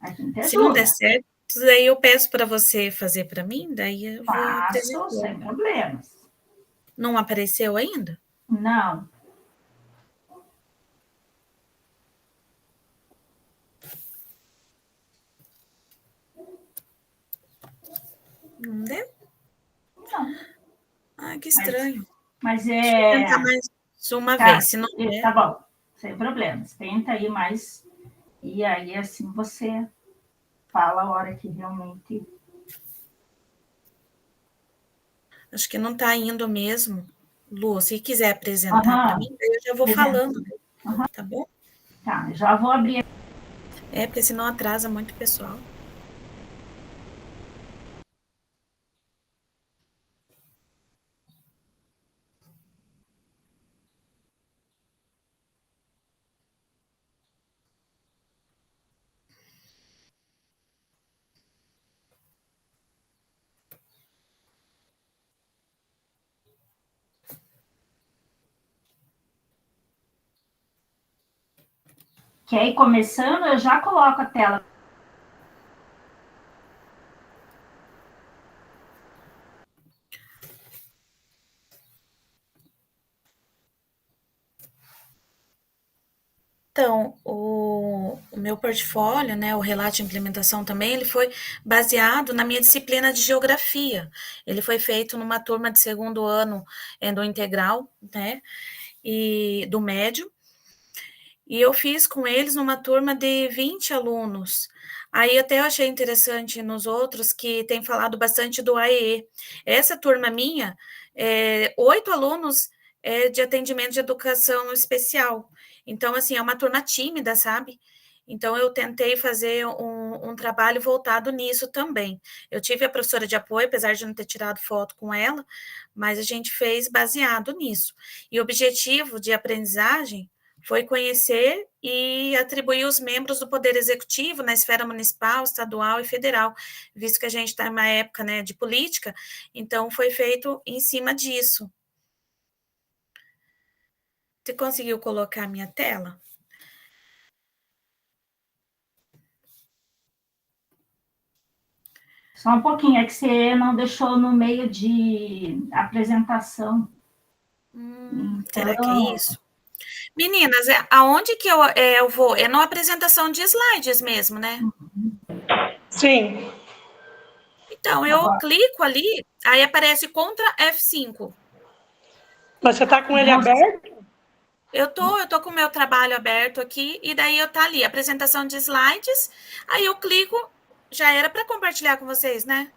a gente ajuda. Se não der certo, daí eu peço para você fazer para mim, daí eu vou Faço, apresentar. sem problemas. Não apareceu ainda? Não. Não deu? Não. Ah, que estranho. Mas Deixa eu tentar mais uma vez, se não der. Tá bom, sem problemas. Tenta aí mais. E aí, assim, você fala a hora que realmente... Acho que não está indo mesmo. Lu, se quiser apresentar para mim, eu já vou falando, tá bom? Tá, já vou abrir. É, porque senão atrasa muito o pessoal. Quer ir começando? Eu já coloco a tela. Então, o meu portfólio, né, o relato de implementação também, ele foi baseado na minha disciplina de geografia. Ele foi feito numa turma de 2º ano do integral, né, e do médio, e eu fiz com eles numa turma de 20 alunos. Aí até eu achei interessante nos outros que tem falado bastante do AEE. Essa turma minha, 8 alunos de atendimento de educação especial. Então, assim, é uma turma tímida, sabe? Então, eu tentei fazer um trabalho voltado nisso também. Eu tive a professora de apoio, apesar de não ter tirado foto com ela, mas a gente fez baseado nisso. E o objetivo de aprendizagem foi conhecer e atribuir os membros do Poder Executivo na esfera municipal, estadual e federal, visto que a gente está em uma época, né, de política, então foi feito em cima disso. Você conseguiu colocar a minha tela? Só um pouquinho, é que você não deixou no meio de apresentação. Então... Será que é isso? Meninas, aonde que eu vou? É numa apresentação de slides mesmo, né? Sim. Então, eu clico ali, aí aparece contra F5. Mas você está com ele aberto? Eu tô com o meu trabalho aberto aqui, e daí eu tá ali, apresentação de slides, aí eu clico, já era para compartilhar com vocês, né?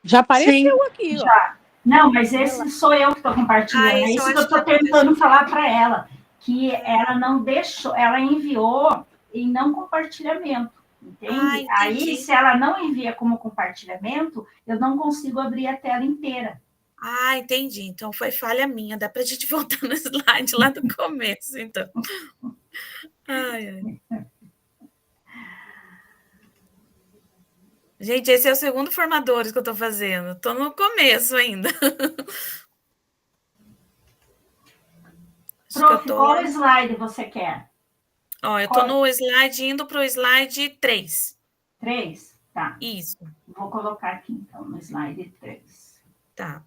Já apareceu Sim. aqui, ó. Já. Não, mas esse sou eu que estou compartilhando. É isso que eu estou tentando falar para ela, que ela não deixou, ela enviou em não compartilhamento, entende? Aí, se ela não envia como compartilhamento, eu não consigo abrir a tela inteira. Ah, entendi. Então, foi falha minha. Dá para a gente voltar no slide lá do começo, então. Ai. Gente, esse é o 2º Formadores que eu estou fazendo. Estou no começo ainda. Prof, qual slide você quer? Ó, eu estou no slide, indo para o slide 3. 3? Tá. Isso. Vou colocar aqui, então, no slide 3. Tá.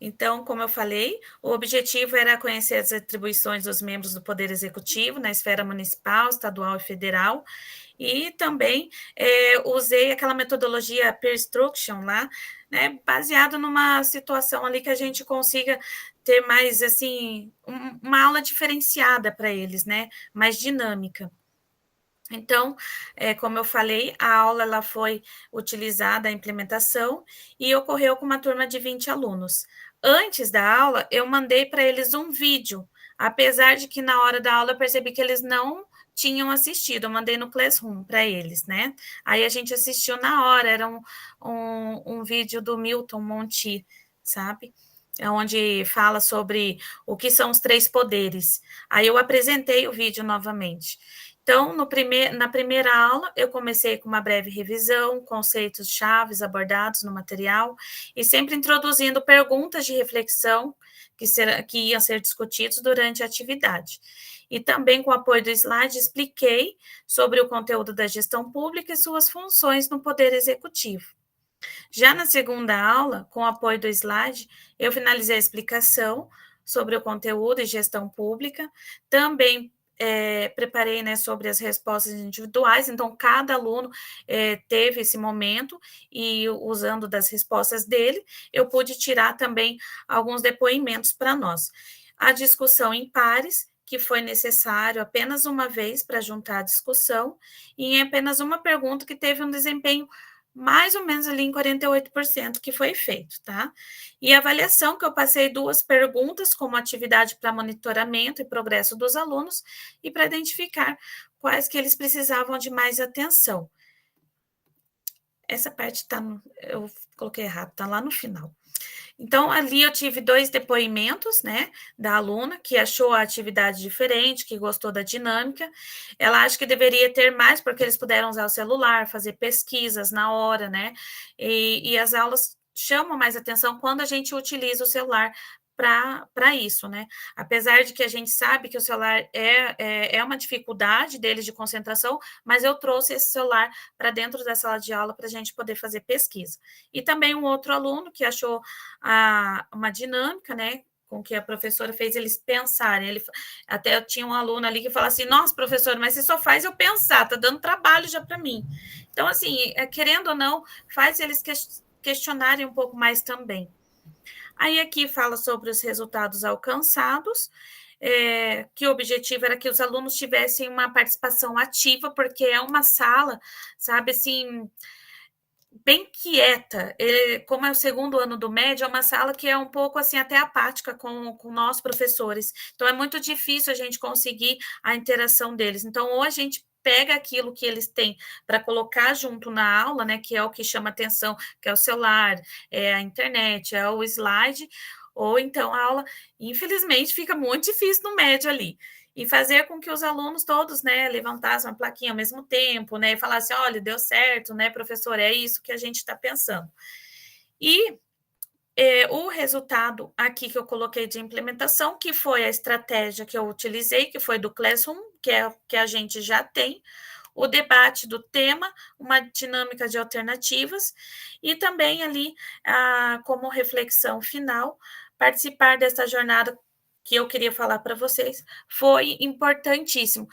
Então, como eu falei, o objetivo era conhecer as atribuições dos membros do Poder Executivo na esfera municipal, estadual e federal, e também usei aquela metodologia peer instruction lá, né, baseado numa situação ali que a gente consiga ter mais, assim, uma aula diferenciada para eles, né, mais dinâmica. Então, como eu falei, a aula ela foi utilizada, a implementação, e ocorreu com uma turma de 20 alunos. Antes da aula, eu mandei para eles um vídeo, apesar de que na hora da aula eu percebi que eles não tinham assistido, eu mandei no Classroom para eles, né? Aí a gente assistiu na hora, era um vídeo do Milton Monti, sabe? Onde fala sobre o que são os 3 poderes. Aí eu apresentei o vídeo novamente. Então, na primeira aula, eu comecei com uma breve revisão, conceitos chaves abordados no material, e sempre introduzindo perguntas de reflexão que iam ser discutidos durante a atividade. E também, com o apoio do slide, expliquei sobre o conteúdo da gestão pública e suas funções no Poder Executivo. Já na segunda aula, com o apoio do slide, eu finalizei a explicação sobre o conteúdo e gestão pública, também preparei, né, sobre as respostas individuais, então cada aluno teve esse momento e usando das respostas dele, eu pude tirar também alguns depoimentos para nós. A discussão em pares, que foi necessário apenas uma vez para juntar a discussão, e em apenas uma pergunta que teve um desempenho mais ou menos ali em 48% que foi feito, tá? E a avaliação, que eu passei 2 perguntas como atividade para monitoramento e progresso dos alunos e para identificar quais que eles precisavam de mais atenção. Essa parte eu coloquei errado, tá lá no final. Então, ali eu tive 2 depoimentos, né, da aluna, que achou a atividade diferente, que gostou da dinâmica. Ela acha que deveria ter mais, porque eles puderam usar o celular, fazer pesquisas na hora, né, e as aulas chamam mais atenção quando a gente utiliza o celular para isso, né? Apesar de que a gente sabe que o celular é uma dificuldade deles de concentração, mas eu trouxe esse celular para dentro da sala de aula para a gente poder fazer pesquisa. E também um outro aluno que achou uma dinâmica, né, com que a professora fez eles pensarem. Até eu tinha um aluno ali que falava assim, nossa, professora, mas você só faz eu pensar, tá dando trabalho já para mim. Então, assim, querendo ou não, faz eles questionarem um pouco mais também. Aí aqui fala sobre os resultados alcançados, que o objetivo era que os alunos tivessem uma participação ativa, porque é uma sala, sabe, assim, bem quieta. Como é o segundo ano do médio, é uma sala que é um pouco, assim, até apática com nós, professores. Então, é muito difícil a gente conseguir a interação deles. Então, ou a gente pega aquilo que eles têm para colocar junto na aula, né, que é o que chama atenção, que é o celular, é a internet, é o slide, ou então a aula, infelizmente, fica muito difícil no médio ali. E fazer com que os alunos todos, né, levantassem uma plaquinha ao mesmo tempo, né, e falassem, olha, deu certo, né, professor, é isso que a gente está pensando. E o resultado aqui que eu coloquei de implementação, que foi a estratégia que eu utilizei, que foi do Classroom, que é o que a gente já tem, o debate do tema, uma dinâmica de alternativas, e também ali, como reflexão final, participar dessa jornada que eu queria falar para vocês, foi importantíssimo.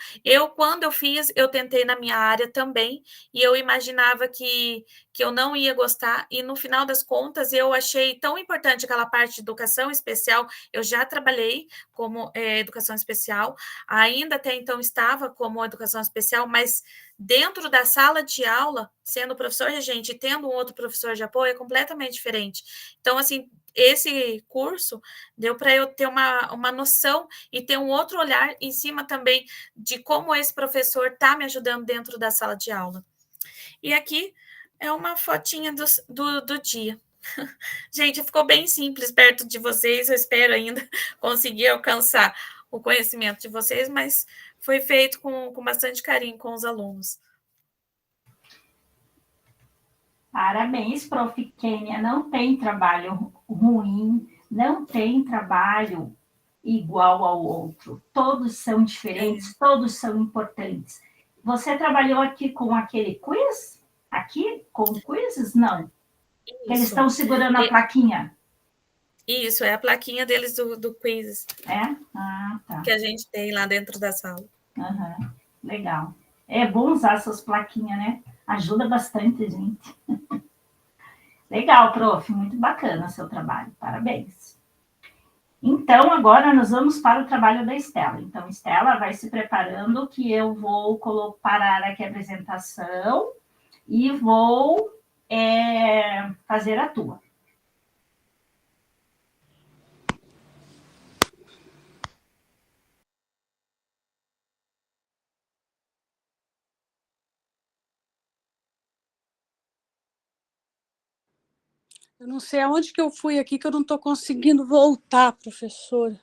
Quando eu fiz, eu tentei na minha área também, e eu imaginava que eu não ia gostar, e no final das contas, eu achei tão importante aquela parte de educação especial, eu já trabalhei como educação especial, ainda até então estava como educação especial, mas dentro da sala de aula, sendo professor regente e tendo um outro professor de apoio, é completamente diferente. Então, assim, esse curso deu para eu ter uma noção e ter um outro olhar em cima também de como esse professor está me ajudando dentro da sala de aula. E aqui é uma fotinha do dia. Gente, ficou bem simples perto de vocês, eu espero ainda conseguir alcançar o conhecimento de vocês, mas foi feito com bastante carinho com os alunos. Parabéns, Prof. Kênia. Não tem trabalho ruim, não tem trabalho igual ao outro. Todos são diferentes, todos são importantes. Você trabalhou aqui com aquele quiz? Aqui? Com quizzes? Não. Eles estão segurando a plaquinha. Isso, é a plaquinha deles do quiz É? Ah, tá. que a gente tem lá dentro da sala. Uhum. Legal. É bom usar essas plaquinhas, né? Ajuda bastante, gente. Legal, prof. Muito bacana o seu trabalho. Parabéns. Então, agora nós vamos para o trabalho da Estela. Então, Estela vai se preparando que eu vou parar aqui a apresentação e vou fazer a tua. Eu não sei aonde que eu fui aqui que eu não estou conseguindo voltar, professora.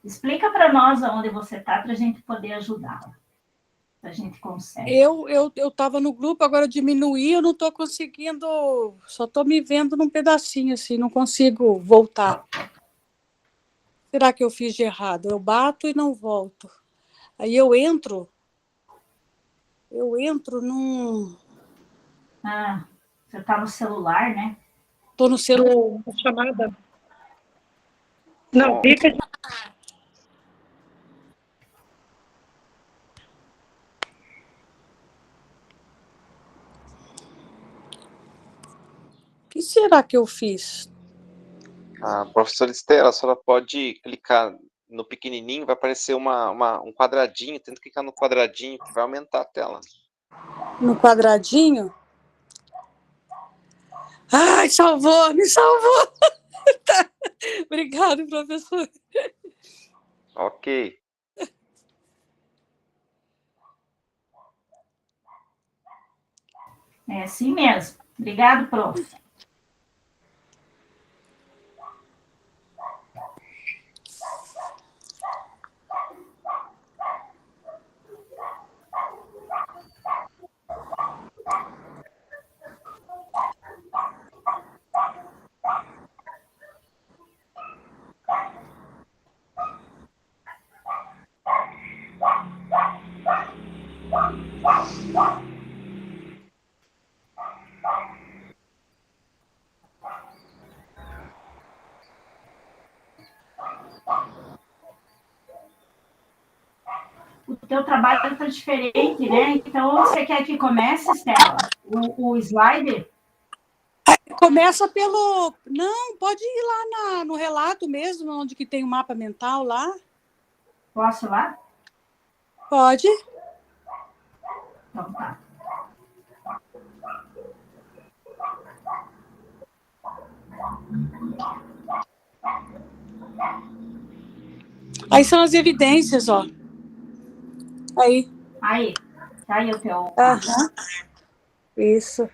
Explica para nós onde você está para a gente poder ajudá-la. Se a gente consegue. Eu estava no grupo, agora diminuí, eu não estou conseguindo, só estou me vendo num pedacinho assim, não consigo voltar. Será que eu fiz de errado? Eu bato e não volto. Aí eu entro num... Ah, você está no celular, né? Estou no celular, chamada. Não, fica. O que será que eu fiz? A professora Estela, a senhora pode clicar no pequenininho, vai aparecer um quadradinho, tenta clicar no quadradinho que vai aumentar a tela. No quadradinho? Ai, salvou, me salvou! Tá. Obrigado, professor. Ok. É assim mesmo. Obrigado, prof. O teu trabalho está diferente, né? Então, você quer que comece, Estela, o slide? Começa pelo... Não, pode ir lá no relato mesmo, onde que tem o mapa mental lá. Posso ir lá? Pode. Então tá. Aí são as evidências, ó. Aí. Aí. Tá aí o teu... Aham. Isso.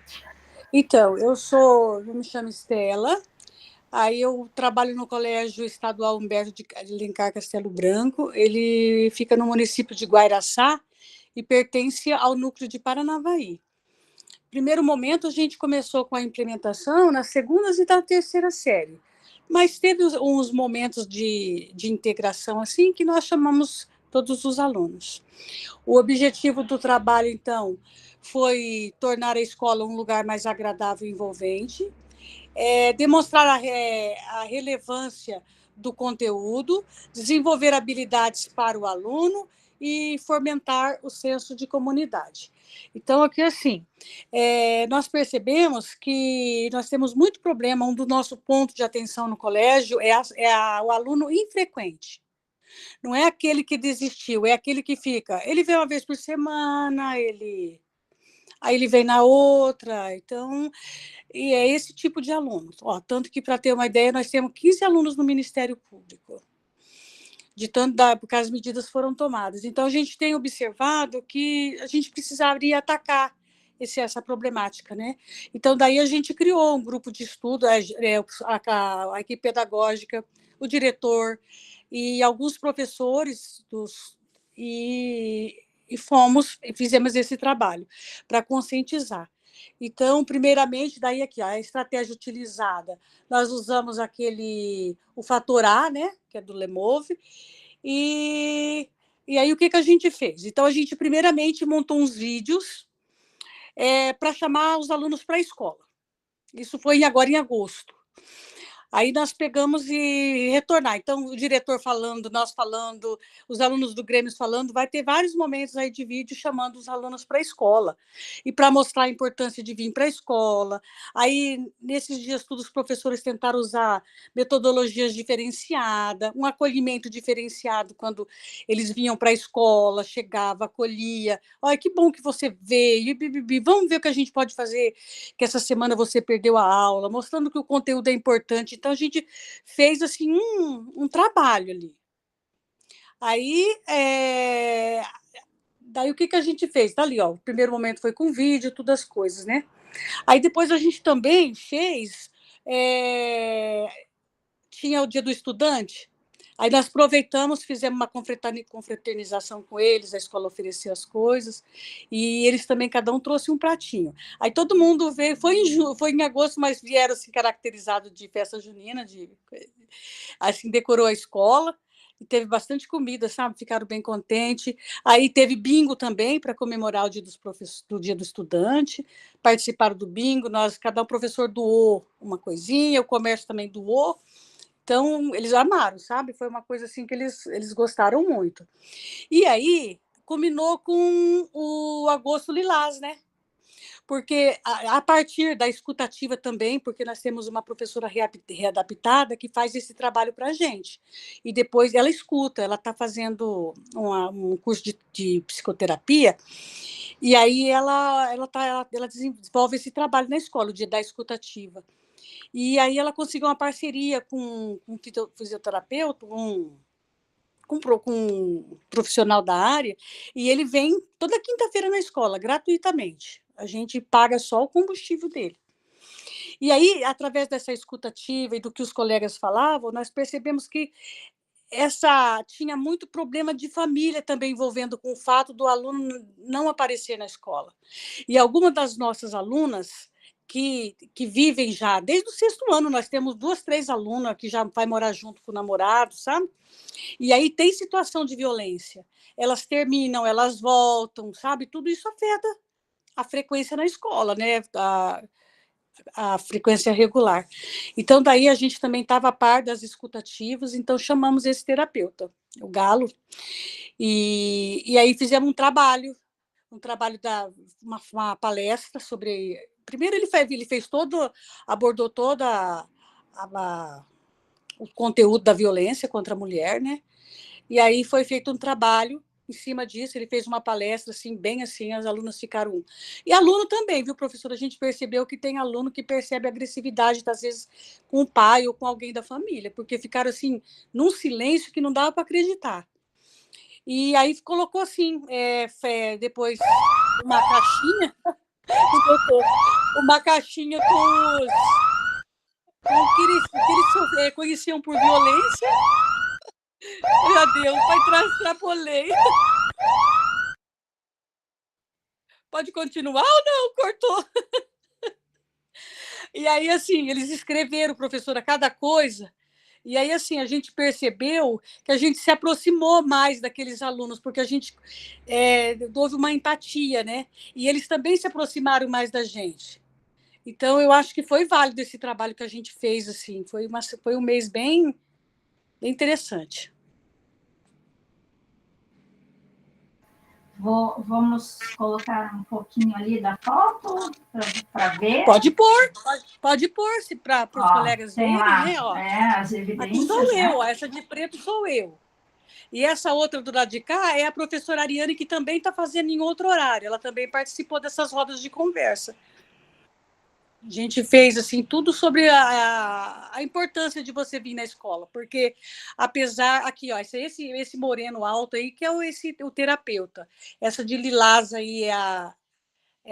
Então, eu me chamo Estela, aí eu trabalho no Colégio Estadual Humberto de Alencar Castelo Branco, ele fica no município de Guairaçá e pertence ao núcleo de Paranavaí. Primeiro momento, a gente começou com a implementação na segunda e na terceira série, mas teve uns momentos de integração assim que nós chamamos todos os alunos. O objetivo do trabalho, então, foi tornar a escola um lugar mais agradável e envolvente, demonstrar a relevância do conteúdo, desenvolver habilidades para o aluno e fomentar o senso de comunidade. Então, aqui, assim, nós percebemos que nós temos muito problema, um do nosso ponto de atenção no colégio o aluno infrequente. Não é aquele que desistiu, é aquele que fica. Ele vem uma vez por semana, aí ele vem na outra. Então, e é esse tipo de aluno. Ó, tanto que, para ter uma ideia, nós temos 15 alunos no Ministério Público, porque as medidas foram tomadas. Então, a gente tem observado que a gente precisaria atacar essa problemática, né? Então, daí a gente criou um grupo de estudo, a equipe pedagógica, o diretor e alguns professores e fizemos esse trabalho para conscientizar. Então, primeiramente, daí aqui, a estratégia utilizada, nós usamos o fator A, né, que é do Lemove, e E aí, o que a gente fez? Então, a gente, primeiramente, montou uns vídeos para chamar os alunos para a escola. Isso foi agora em agosto. Aí nós pegamos e retornar. Então, o diretor falando, nós falando, os alunos do Grêmio falando, vai ter vários momentos aí de vídeo chamando os alunos para a escola. E para mostrar a importância de vir para a escola. Aí, nesses dias, todos os professores tentaram usar metodologias diferenciadas, um acolhimento diferenciado quando eles vinham para a escola, chegava, acolhia. Olha, que bom que você veio, vamos ver o que a gente pode fazer, que essa semana você perdeu a aula, mostrando que o conteúdo é importante. Então, a gente fez assim um trabalho ali. Aí, daí o que a gente fez? Tá ali, ó, o primeiro momento foi com vídeo, todas as coisas, né? Aí depois a gente também fez, tinha o Dia do Estudante, aí nós aproveitamos, fizemos uma confraternização com eles, a escola ofereceu as coisas, e eles também, cada um trouxe um pratinho. Aí todo mundo veio, foi em agosto, mas vieram assim, caracterizados de festa junina, assim, decorou a escola, e teve bastante comida, sabe? Ficaram bem contentes. Aí teve bingo também, para comemorar o dia do Dia do Estudante, participaram do bingo, cada um professor doou uma coisinha, o comércio também doou. Então, eles amaram, sabe? Foi uma coisa assim que eles gostaram muito. E aí, combinou com o Agosto Lilás, né? Porque a partir da escutativa também, porque nós temos uma professora readaptada que faz esse trabalho para a gente. E depois ela escuta, ela está fazendo um curso de psicoterapia, e aí ela desenvolve esse trabalho na escola, o dia da escutativa. E aí ela conseguiu uma parceria com um fisioterapeuta, com um profissional da área, e ele vem toda quinta-feira na escola, gratuitamente. A gente paga só o combustível dele. E aí, através dessa escutativa e do que os colegas falavam, nós percebemos que tinha muito problema de família também envolvendo com o fato do aluno não aparecer na escola. E algumas das nossas alunas que vivem já, desde o 6º ano, nós temos 2, 3 alunas que já vai morar junto com o namorado, sabe? E aí tem situação de violência. Elas terminam, elas voltam, sabe? Tudo isso afeta a frequência na escola, né? A frequência regular. Então, daí a gente também estava a par das escutativas, então chamamos esse terapeuta, o Galo, e aí fizemos um trabalho uma palestra sobre... Primeiro ele fez abordou todo o conteúdo da violência contra a mulher, né? E aí foi feito um trabalho em cima disso, ele fez uma palestra, assim, bem assim, as alunas ficaram... E aluno também, viu, professor? A gente percebeu que tem aluno que percebe agressividade, às vezes, com o pai ou com alguém da família, porque ficaram, assim, num silêncio que não dava para acreditar. E aí colocou, assim, depois uma caixinha, uma caixinha com o que eles conheciam por violência. Meu Deus, pai, extrapolei. Pode continuar ou não? Cortou. E aí, assim, eles escreveram, professora, cada coisa. E aí, assim, a gente percebeu que a gente se aproximou mais daqueles alunos, porque a gente houve uma empatia, né? E eles também se aproximaram mais da gente. Então, eu acho que foi válido esse trabalho que a gente fez, assim. Foi um mês bem interessante. Vamos colocar um pouquinho ali da foto para ver. Pode pôr, se para os colegas verem, né? Ó, as evidências. Aqui sou eu, essa de preto sou eu. E essa outra do lado de cá é a professora Ariane, que também está fazendo em outro horário. Ela também participou dessas rodas de conversa. A gente fez assim tudo sobre a importância de você vir na escola, porque apesar aqui, ó, esse moreno alto aí que é o terapeuta, essa de lilás aí é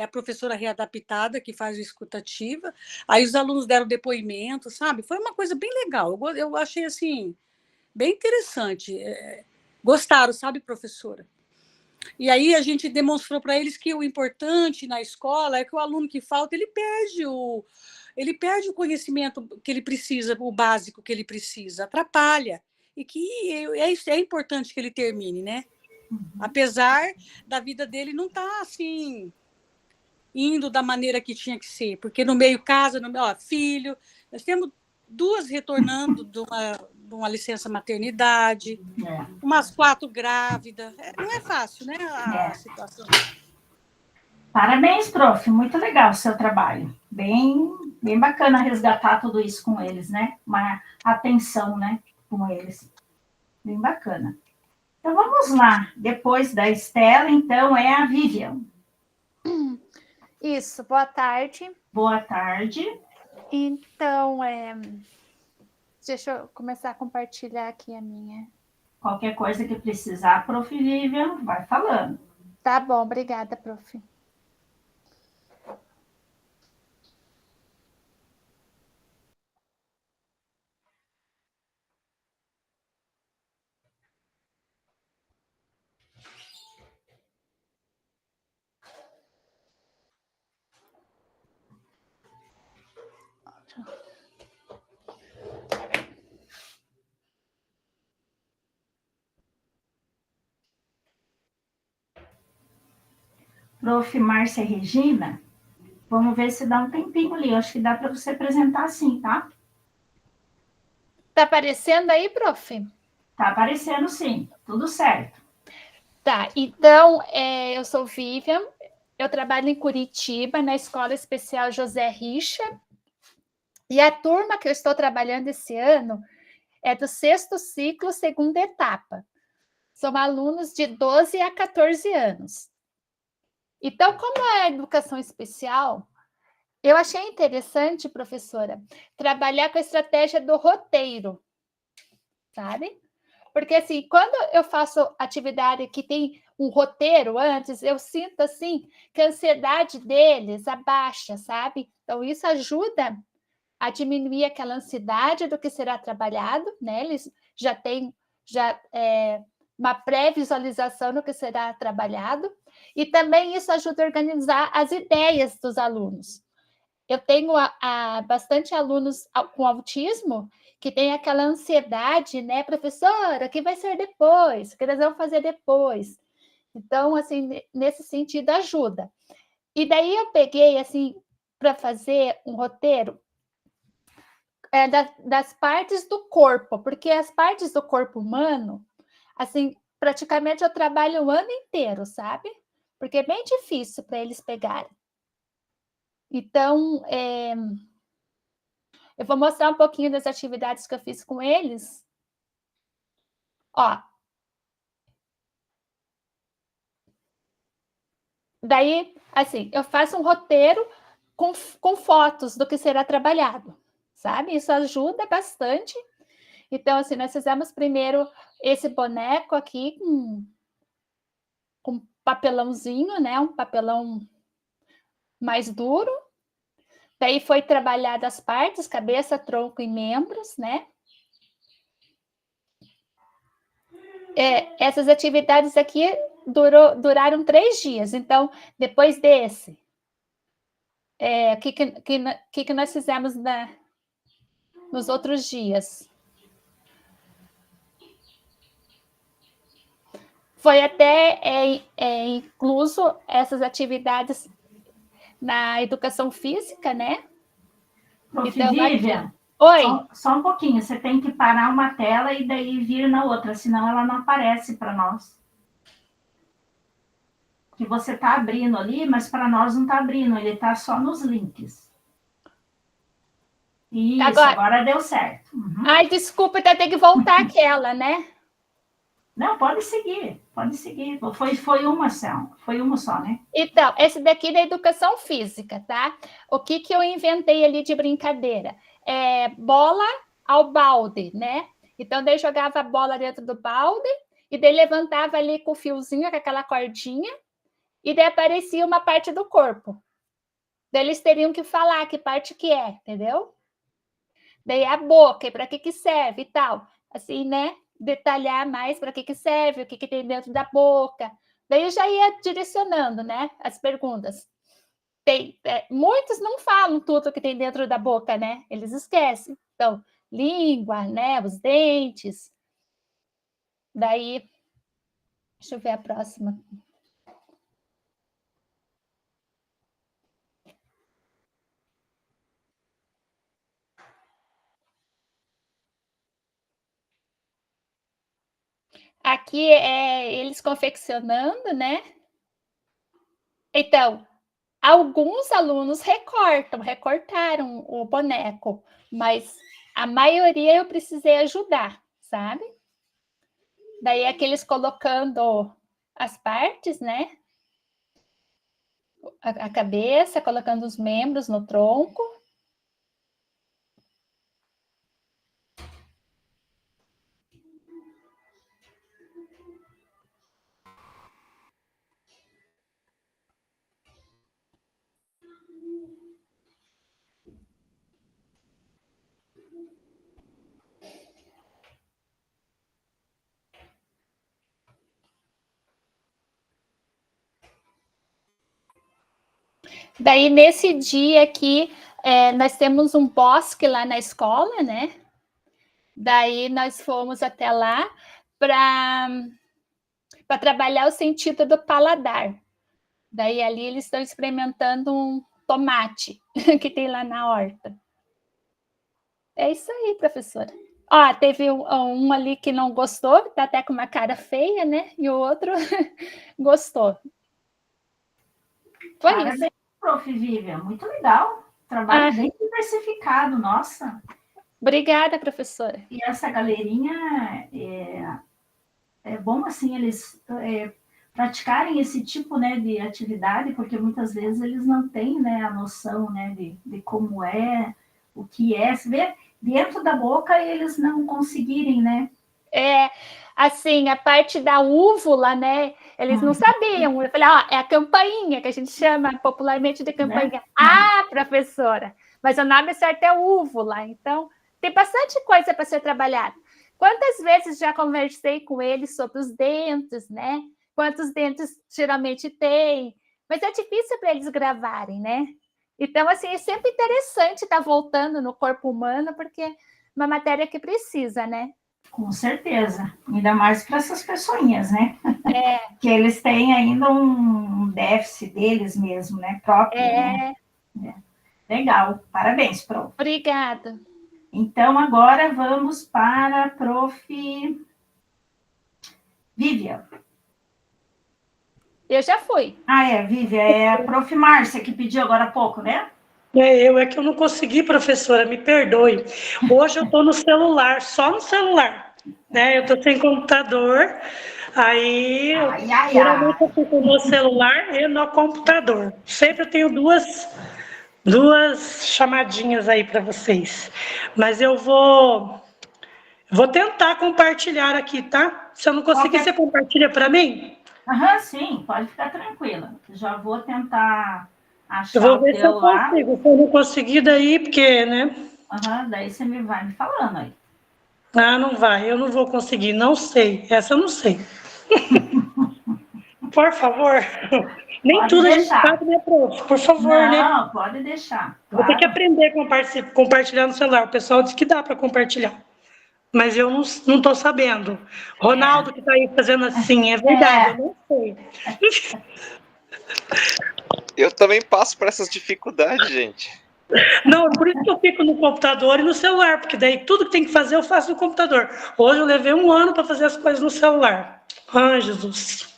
a professora readaptada que faz a escutativa. Aí os alunos deram depoimento, sabe? Foi uma coisa bem legal. Eu achei assim bem interessante. Gostaram, sabe, professora? E aí a gente demonstrou para eles que o importante na escola é que o aluno que falta, ele perde o conhecimento que ele precisa, o básico que ele precisa, atrapalha. E que é importante que ele termine, né? Apesar da vida dele não estar assim, indo da maneira que tinha que ser, porque no meio casa, filho, nós temos 2 retornando de uma licença maternidade, umas 4 grávidas. Não é fácil, né, a situação. Parabéns, prof. Muito legal o seu trabalho. Bem bacana resgatar tudo isso com eles, né? Uma atenção, né, com eles. Bem bacana. Então, vamos lá. Depois da Estela, então, é a Vivian. Isso, boa tarde. Boa tarde. Então, deixa eu começar a compartilhar aqui a minha. Qualquer coisa que precisar, prof. Vivian, vai falando. Tá bom, obrigada, prof. Prof. Márcia Regina, vamos ver se dá um tempinho ali. Eu acho que dá para você apresentar sim, tá? Tá aparecendo aí, prof? Tá aparecendo sim, tudo certo. Tá, então, eu sou Vivian, eu trabalho em Curitiba, na Escola Especial José Richa, e a turma que eu estou trabalhando esse ano é do 6º ciclo, 2ª etapa. São alunos de 12 a 14 anos. Então, como é a educação especial, eu achei interessante, professora, trabalhar com a estratégia do roteiro, sabe? Porque, assim, quando eu faço atividade que tem um roteiro antes, eu sinto, assim, que a ansiedade deles abaixa, sabe? Então, isso ajuda a diminuir aquela ansiedade do que será trabalhado, né? Eles já têm uma pré-visualização do que será trabalhado, e também isso ajuda a organizar as ideias dos alunos. Eu tenho bastante alunos com autismo que tem aquela ansiedade, né, professora, o que vai ser depois? O que eles vão fazer depois? Então, assim, nesse sentido, ajuda. E daí eu peguei, assim, para fazer um roteiro das partes do corpo, porque as partes do corpo humano, assim, praticamente eu trabalho o ano inteiro, sabe? Porque é bem difícil para eles pegarem. Então, eu vou mostrar um pouquinho das atividades que eu fiz com eles. Ó. Daí, assim, eu faço um roteiro com fotos do que será trabalhado, sabe? Isso ajuda bastante. Então, assim, nós fizemos primeiro esse boneco aqui com papelãozinho, né? Um papelão mais duro. Daí foi trabalhado as partes, cabeça, tronco e membros, né? Essas atividades aqui duraram 3 dias. Então, depois desse, o que nós fizemos nos outros dias? Foi até incluso essas atividades na educação física, né? Prof. Então, Vivian, oi. Só um pouquinho, você tem que parar uma tela e daí vir na outra, senão ela não aparece para nós. Que você está abrindo ali, mas para nós não está abrindo, ele está só nos links. Isso, agora deu certo. Uhum. Ai, desculpa, então tem que voltar aquela, né? Não, pode seguir. Foi uma só, né? Então, esse daqui é da educação física, tá? O que eu inventei ali de brincadeira? Bola ao balde, né? Então, daí jogava a bola dentro do balde e daí levantava ali com o fiozinho, com aquela cordinha, e daí aparecia uma parte do corpo. Daí eles teriam que falar que parte que é, entendeu? Daí a boca, e para que serve e tal. Assim, né? Detalhar mais para que serve, o que tem dentro da boca. Daí eu já ia direcionando, né? As perguntas. Muitos não falam tudo que tem dentro da boca, né? Eles esquecem. Então, língua, né? Os dentes. Daí, Deixa eu ver a próxima. Aqui é eles confeccionando, né? Então, alguns alunos recortaram o boneco, mas a maioria eu precisei ajudar, sabe? Daí aqueles colocando as partes, né? A cabeça, colocando os membros no tronco. Daí, nesse dia aqui, nós temos um bosque lá na escola, né? Daí, nós fomos até lá para trabalhar o sentido do paladar. Daí, ali, eles estão experimentando um tomate que tem lá na horta. É isso aí, professora. Ó, teve um ali que não gostou, tá até com uma cara feia, né? E o outro gostou. Foi isso. Parabéns, prof. Vivian, muito legal. Trabalho bem diversificado, nossa. Obrigada, professora. E essa galerinha, é bom, assim, eles praticarem esse tipo, né, de atividade, porque muitas vezes eles não têm, né, a noção, né, de como é, o que é. Você vê, dentro da boca eles não conseguirem, né? Assim, a parte da úvula, né? Eles não sabiam. Eu falei, é a campainha, que a gente chama popularmente de campainha. Ah, professora, mas o nome certo é úvula. Então, tem bastante coisa para ser trabalhada. Quantas vezes já conversei com eles sobre os dentes, né? Quantos dentes geralmente tem? Mas é difícil para eles gravarem, né? Então, assim, é sempre interessante estar voltando no corpo humano, porque é uma matéria que precisa, né? Com certeza, ainda mais para essas pessoinhas, né? Que eles têm ainda um déficit deles mesmo, né? Próprio, né? Legal, parabéns, prof. Obrigada. Então, agora vamos para a prof. Vivian. Eu já fui. Vivian, é a prof. Márcia que pediu agora há pouco, né? É que eu não consegui, professora, me perdoe. Hoje eu estou no celular, só no celular, né? Eu estou sem computador, aí geralmente eu fico no celular e no computador. Sempre eu tenho duas chamadinhas aí para vocês. Mas eu vou tentar compartilhar aqui, tá? Se eu não conseguir, você compartilha para mim? Sim, pode ficar tranquila. Já vou tentar achar eu vou ver o teu lá. Se eu não conseguir daí, porque, né? Daí você vai me falando aí. Não vai, eu não vou conseguir, não sei. Essa eu não sei. Por favor. Nem pode tudo deixar. A gente sabe, né, prof? Por favor, né? Não, pode deixar. Vou ter que aprender a compartilhar no celular. O pessoal diz que dá para compartilhar. Mas eu não estou sabendo. Ronaldo que está aí fazendo assim, é verdade, eu não sei. Eu também passo por essas dificuldades, gente. Não, por isso que eu fico no computador e no celular, porque daí tudo que tem que fazer eu faço no computador. Hoje eu levei 1 ano para fazer as coisas no celular. Ai, Jesus.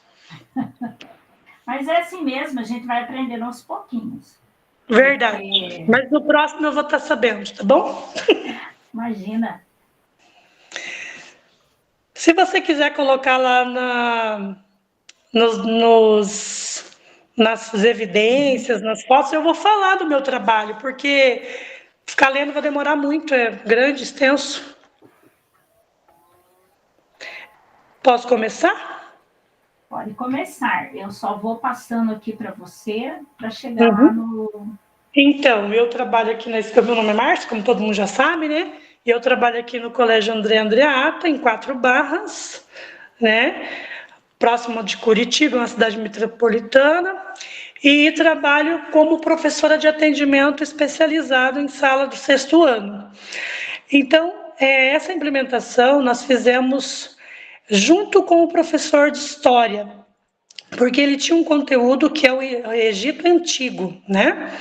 Mas é assim mesmo, a gente vai aprendendo aos pouquinhos. Verdade. Mas no próximo eu vou estar sabendo, tá bom? Imagina. Se você quiser colocar lá nas evidências, nas fotos, eu vou falar do meu trabalho, porque ficar lendo vai demorar muito, é grande, extenso. Posso começar? Pode começar. Eu só vou passando aqui para você, para chegar lá no... Então, eu trabalho aqui na escola, meu nome é Márcia, como todo mundo já sabe, né? E eu trabalho aqui no Colégio André Andreata, em 4 Barras, né? Próximo de Curitiba, uma cidade metropolitana, e trabalho como professora de atendimento especializado em sala do 6º ano. Então, essa implementação nós fizemos junto com o professor de história, porque ele tinha um conteúdo que é o Egito Antigo, né,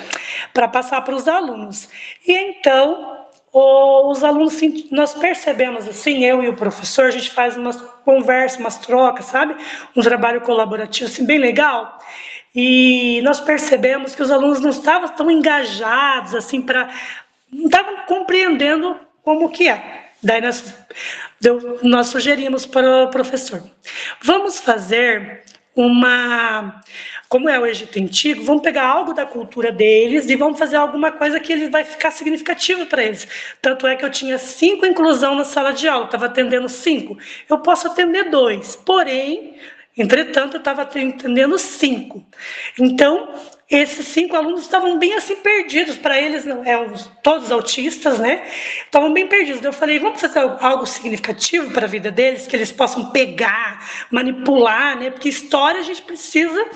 para passar para os alunos. E então, os alunos, nós percebemos assim, eu e o professor, a gente faz umas conversas, umas trocas, sabe? Um trabalho colaborativo, assim, bem legal. E nós percebemos que os alunos não estavam tão engajados, assim, não estavam compreendendo como que é. Daí nós sugerimos para o professor, vamos fazer como é o Egito Antigo, vamos pegar algo da cultura deles e vamos fazer alguma coisa que ele vai ficar significativo para eles. Tanto é que eu tinha 5 inclusão na sala de aula, estava atendendo 5. Eu posso atender 2, porém, entretanto, eu estava atendendo 5. Então, esses 5 alunos estavam bem assim perdidos, para eles, todos autistas, né? Estavam bem perdidos. Eu falei, vamos fazer algo significativo para a vida deles, que eles possam pegar, manipular, né? Porque história a gente precisa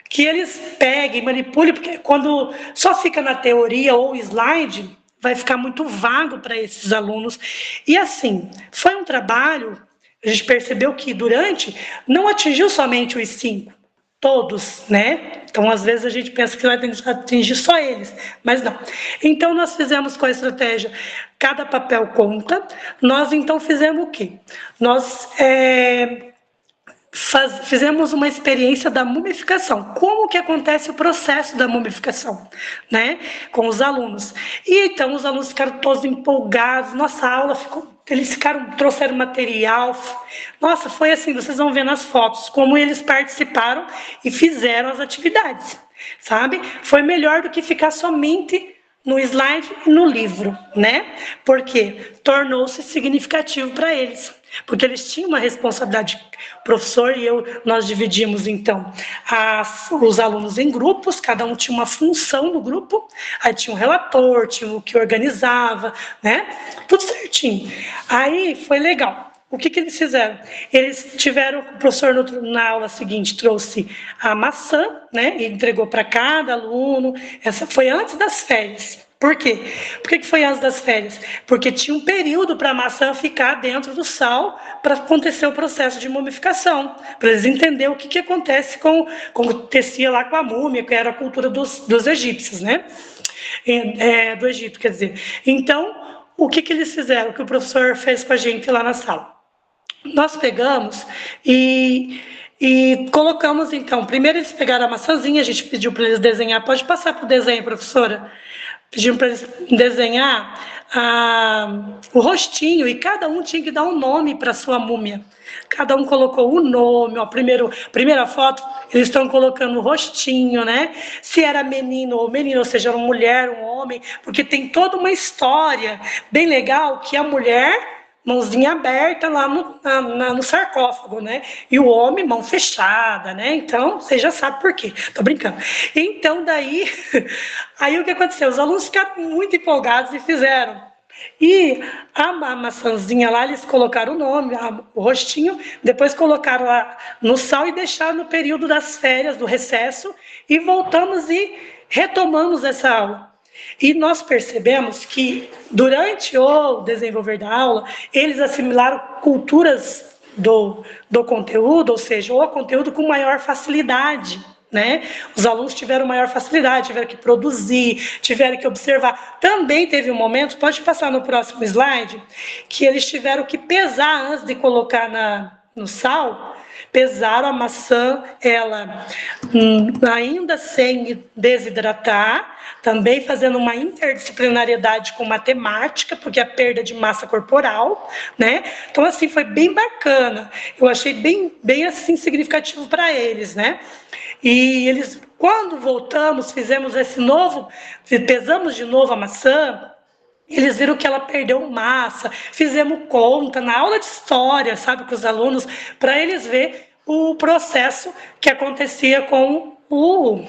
que eles peguem, manipulem, porque quando só fica na teoria ou slide, vai ficar muito vago para esses alunos. E assim, foi um trabalho, a gente percebeu que não atingiu somente os 5, todos, né? Então, às vezes, a gente pensa que vai atingir só eles, mas não. Então, nós fizemos com a estratégia Cada Papel Conta. Nós, então, fizemos o quê? Nós fizemos uma experiência da mumificação. Como que acontece o processo da mumificação, né? Com os alunos. E, então, os alunos ficaram todos empolgados. Nossa aula trouxeram material. Nossa, foi assim, vocês vão ver nas fotos, como eles participaram e fizeram as atividades, sabe? Foi melhor do que ficar somente no slide e no livro, né? Porque tornou-se significativo para eles, porque eles tinham uma responsabilidade. O professor e eu, nós dividimos, então, os alunos em grupos, cada um tinha uma função no grupo, aí tinha um relator, tinha o que organizava, né? Tudo certinho. Aí foi legal. O que eles fizeram? Eles tiveram, o professor na aula seguinte trouxe a maçã, né, e entregou para cada aluno. Essa foi antes das férias. Por quê? Por que foi antes das férias? Porque tinha um período para a maçã ficar dentro do sal para acontecer o processo de mumificação, para eles entenderem o que acontece como acontecia lá com a múmia, que era a cultura dos egípcios, né? Do Egito, quer dizer. Então, o que eles fizeram? O que o professor fez com a gente lá na sala? Nós pegamos e colocamos, então, primeiro eles pegaram a maçãzinha, a gente pediu para eles desenhar, pode passar para o desenho, professora? Pedimos para eles desenhar o rostinho, e cada um tinha que dar um nome para a sua múmia. Cada um colocou o nome, primeira foto, eles estão colocando o rostinho, né? Se era menino ou menina, ou seja, uma mulher, um homem, porque tem toda uma história bem legal que a mulher, mãozinha aberta lá no sarcófago, né? E o homem, mão fechada, né? Então, você já sabe por quê. Tô brincando. Então, aí o que aconteceu? Os alunos ficaram muito empolgados e fizeram. E a maçãzinha lá, eles colocaram o nome, o rostinho, depois colocaram lá no sal e deixaram no período das férias, do recesso, e voltamos e retomamos essa aula. E nós percebemos que, durante o desenvolver da aula, eles assimilaram culturas do conteúdo, ou seja, o conteúdo com maior facilidade, né? Os alunos tiveram maior facilidade, tiveram que produzir, tiveram que observar. Também teve um momento, pode passar no próximo slide, que eles tiveram que pesar antes de colocar no sal. Pesaram a maçã, ela ainda sem desidratar, também fazendo uma interdisciplinariedade com matemática, porque a perda de massa corporal, né? Então, assim, foi bem bacana. Eu achei bem assim, significativo para eles, né? E eles, quando voltamos, fizemos pesamos de novo a maçã, eles viram que ela perdeu massa, fizemos conta na aula de história, sabe, com os alunos, para eles verem o processo que acontecia com o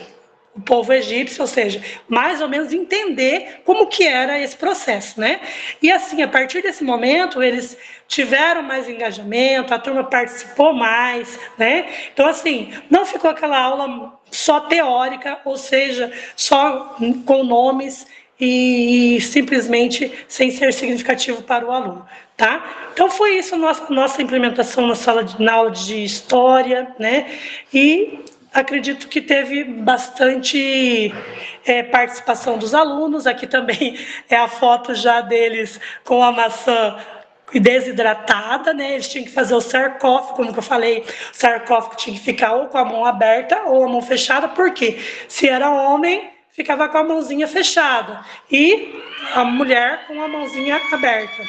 povo egípcio, ou seja, mais ou menos entender como que era esse processo, né? E assim, a partir desse momento, eles tiveram mais engajamento, a turma participou mais, né? Então, assim, não ficou aquela aula só teórica, ou seja, só com nomes e simplesmente sem ser significativo para o aluno, tá? Então foi isso nossa implementação na aula de história, né? E acredito que teve bastante participação dos alunos. Aqui também é a foto já deles com a maçã desidratada, né? Eles tinham que fazer o sarcófago, como que eu falei, o sarcófago tinha que ficar ou com a mão aberta ou a mão fechada, porque se era homem, ficava com a mãozinha fechada, e a mulher com a mãozinha aberta.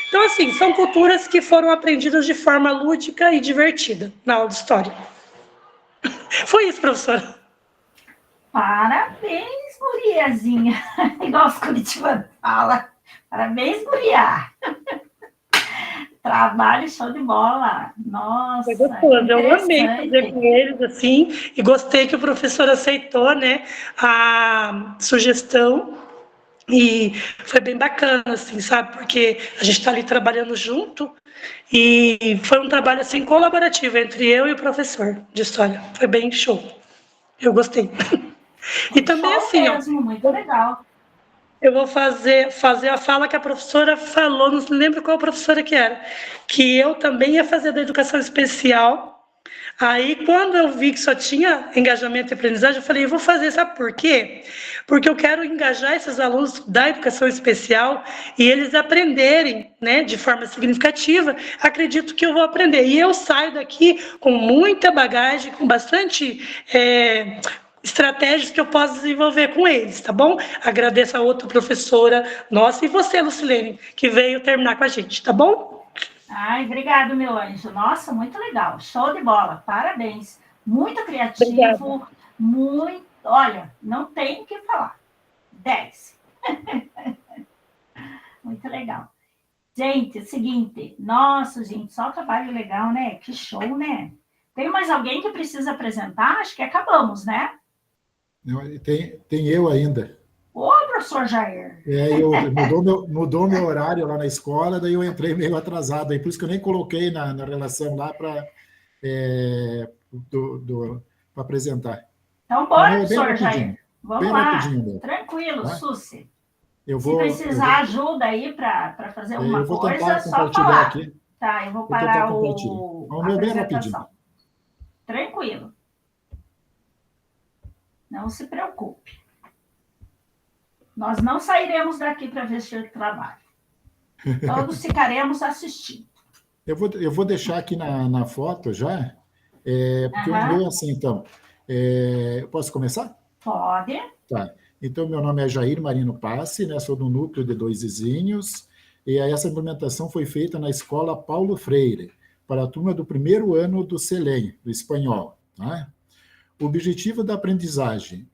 Então, assim, são culturas que foram aprendidas de forma lúdica e divertida na aula de história. Foi isso, professora. Parabéns, guriazinha. Igual os curitibanos falam. Parabéns, guria. Trabalho show de bola. Nossa, foi gostoso. Eu amei fazer com eles, assim, e gostei que o professor aceitou, né, a sugestão, e foi bem bacana, assim, sabe, porque a gente está ali trabalhando junto, e foi um trabalho, assim, colaborativo entre eu e o professor de história. Foi bem show. Eu gostei. E também, show assim, mesmo, muito legal. Eu vou fazer a fala que a professora falou, não lembro qual professora que era, que eu também ia fazer da educação especial. Aí, quando eu vi que só tinha engajamento e aprendizagem, eu falei, eu vou fazer, sabe por quê? Porque eu quero engajar esses alunos da educação especial e eles aprenderem, né, de forma significativa. Acredito que eu vou aprender. E eu saio daqui com muita bagagem, com bastante estratégias que eu posso desenvolver com eles, tá bom? Agradeço a outra professora nossa e você, Lucilene, que veio terminar com a gente, tá bom? Ai, obrigado, meu anjo. Nossa, muito legal. Show de bola. Parabéns. Muito criativo. Obrigada. Muito... Olha, não tem o que falar. 10. Muito legal. Gente, é o seguinte. Nossa, gente, só trabalho legal, né? Que show, né? Tem mais alguém que precisa apresentar? Acho que acabamos, né? Tem eu ainda. Ô, professor Jair. Mudou meu horário lá na escola, daí eu entrei meio atrasado, aí por isso que eu nem coloquei na relação lá para apresentar. Então, bora, professor Jair. Vamos lá. Tranquilo, tá? Susi. Se precisar ajuda aí para fazer alguma coisa, só falar. Aqui. Tá, eu vou parar a apresentação. Tranquilo. Não se preocupe. Nós não sairemos daqui para ver seu trabalho. Todos ficaremos assistindo. Eu vou deixar aqui na foto já, porque o meu é assim, então. Eu posso começar? Pode. Tá. Então, meu nome é Jair Marino Passi, né? Sou do núcleo de Dois Vizinhos, e essa implementação foi feita na escola Paulo Freire, para a turma do primeiro ano do CELEM, do espanhol. Tá? O objetivo da aprendizagem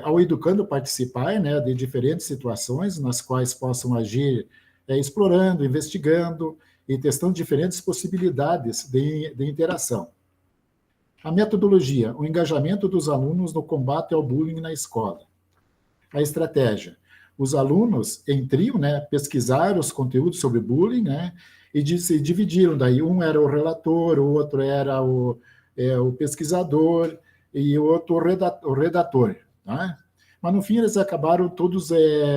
ao educando participar, né, de diferentes situações nas quais possam agir explorando, investigando e testando diferentes possibilidades de interação. A metodologia, o engajamento dos alunos no combate ao bullying na escola. A estratégia, os alunos, em trio, né, pesquisaram os conteúdos sobre bullying, né, e se dividiram, daí um era o relator, o outro era o pesquisador e o outro o redator. Tá? Mas, no fim, eles acabaram todos,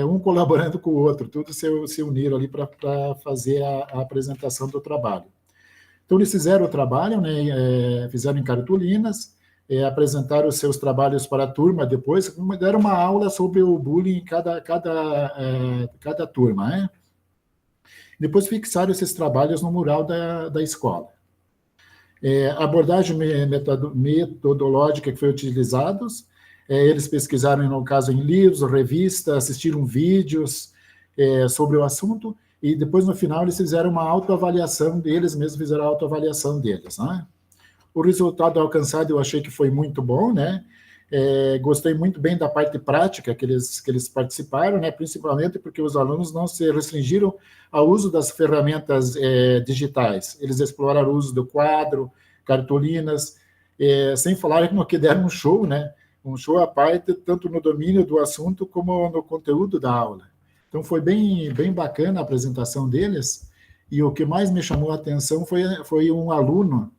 um colaborando com o outro, todos se uniram ali para fazer a apresentação do trabalho. Então, eles fizeram o trabalho, né, fizeram em cartolinas, apresentaram os seus trabalhos para a turma depois, deram uma aula sobre o bullying em cada turma. Né? Depois fixaram esses trabalhos no mural da escola. A abordagem metodológica que foi utilizada, eles pesquisaram, no caso, em livros, revistas, assistiram vídeos sobre o assunto, e depois, no final, eles fizeram uma autoavaliação deles, mesmos fizeram a autoavaliação deles. Né? O resultado alcançado eu achei que foi muito bom, né? Gostei muito bem da parte prática que eles participaram, né? Principalmente porque os alunos não se restringiram ao uso das ferramentas digitais. Eles exploraram o uso do quadro, cartolinas, sem falar que deram um show, né? Um show à parte, tanto no domínio do assunto como no conteúdo da aula. Então, foi bem bacana a apresentação deles, e o que mais me chamou a atenção foi um aluno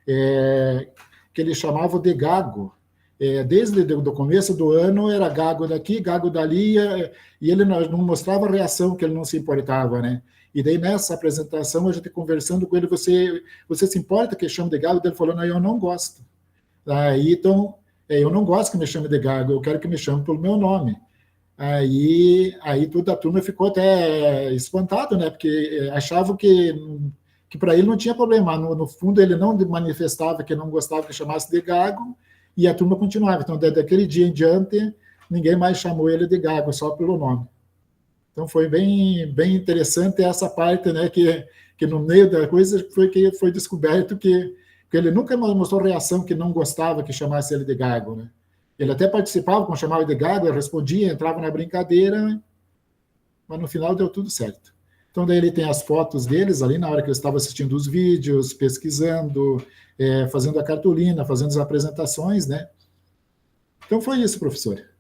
que ele chamava de Gago, desde o começo do ano, era gago daqui, gago dali, e ele não mostrava reação, que ele não se importava, né? E daí, nessa apresentação, a gente conversando com ele, você se importa que eu chame de gago? Ele falou, não, eu não gosto. Aí, então, eu não gosto que me chame de gago, eu quero que me chame pelo meu nome. Aí toda a turma ficou até espantado, né? Porque achavam que para ele não tinha problema. No fundo, ele não manifestava que não gostava que chamasse de gago, e a turma continuava. Então, desde aquele dia em diante, ninguém mais chamou ele de gago, só pelo nome. Então, foi bem interessante essa parte, né, que no meio da coisa foi descoberto que ele nunca mostrou reação que não gostava que chamasse ele de gago, né? Ele até participava, quando chamava de gago, ele respondia, entrava na brincadeira, mas no final deu tudo certo. Então, daí ele tem as fotos deles ali, na hora que eu estava assistindo os vídeos, pesquisando, fazendo a cartolina, fazendo as apresentações, né? Então, foi isso, professora.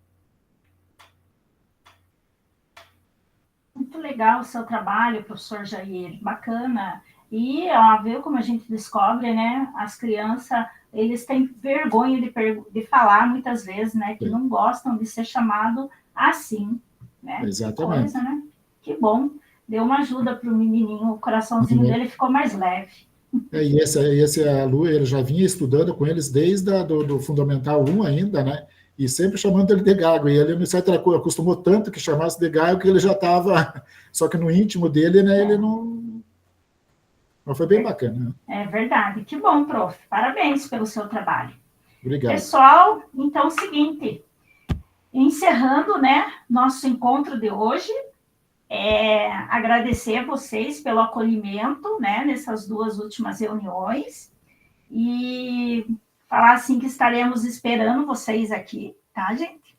Muito legal o seu trabalho, professor Jair, bacana. E, viu como a gente descobre, né? As crianças, eles têm vergonha de falar muitas vezes, né? Que não gostam de ser chamado assim, né? Exatamente. Que coisa, né? Que bom. Deu uma ajuda para o menininho, o coraçãozinho dele ficou mais leve. E esse aluno, ele já vinha estudando com eles desde do Fundamental 1 ainda, né? E sempre chamando ele de gago. E ele, acostumou tanto que chamasse de gago que ele já estava... Só que no íntimo dele, né, ele não... Mas foi bem bacana. É verdade. Que bom, prof. Parabéns pelo seu trabalho. Obrigado. Pessoal, então é o seguinte. Encerrando, né, nosso encontro de hoje, agradecer a vocês pelo acolhimento, né, nessas 2 últimas reuniões. E falar assim que estaremos esperando vocês aqui, tá, gente?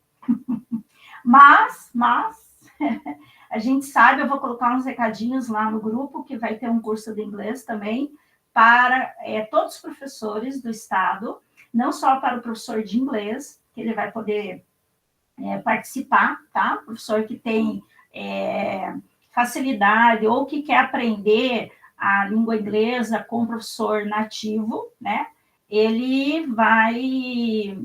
Mas a gente sabe, eu vou colocar uns recadinhos lá no grupo, que vai ter um curso de inglês também, para todos os professores do estado, não só para o professor de inglês, que ele vai poder participar, tá? Professor que tem facilidade ou que quer aprender a língua inglesa com o professor nativo, né? Ele vai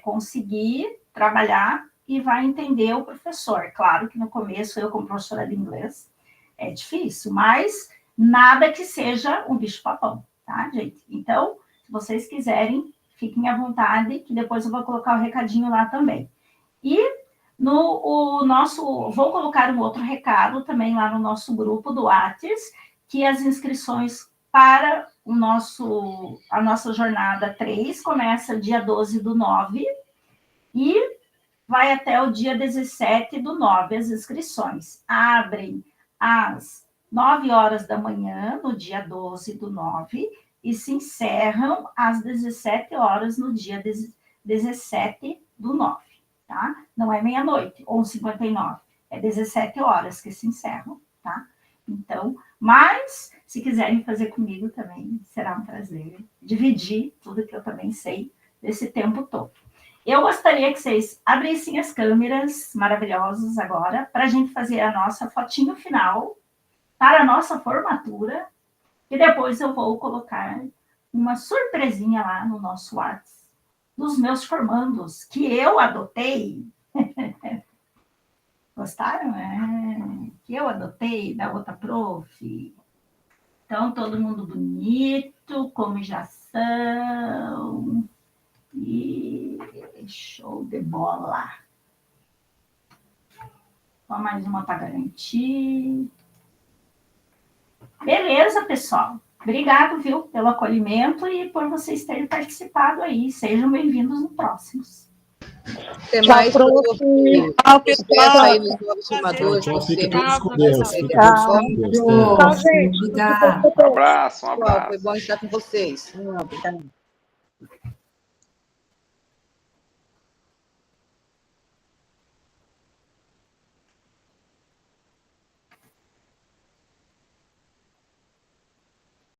conseguir trabalhar e vai entender o professor. Claro que no começo, eu como professora de inglês, é difícil, mas nada que seja um bicho-papão, tá, gente? Então, se vocês quiserem, fiquem à vontade, que depois eu vou colocar o recadinho lá também. E vou colocar um outro recado também lá no nosso grupo do Whats, que as inscrições para a nossa jornada 3 começa dia 12/9 e vai até o dia 17/9, as inscrições. Abrem às 9 horas da manhã, no dia 12/9, e se encerram às 17 horas, no dia 17/9, tá? Não é meia-noite, 11h59, é 17 horas que se encerram, tá? Então, mas, se quiserem fazer comigo também, será um prazer dividir tudo que eu também sei desse tempo todo. Eu gostaria que vocês abrissem as câmeras maravilhosas agora, para a gente fazer a nossa fotinho final, para a nossa formatura, e depois eu vou colocar uma surpresinha lá no nosso WhatsApp, dos meus formandos, que eu adotei. Gostaram? Que eu adotei da outra prof. Então, todo mundo bonito, como já são. E show de bola. Só mais uma para garantir. Beleza, pessoal. Obrigado, viu, pelo acolhimento e por vocês terem participado aí. Sejam bem-vindos no próximos. Até mais, prof. Tchau, pessoal. Aí nos novos formadores. Fiquem todos com Deus. Fiquem todos com Deus. Tchau, gente. Obrigada. Um abraço, um Foi abraço. bom estar com vocês. Obrigada.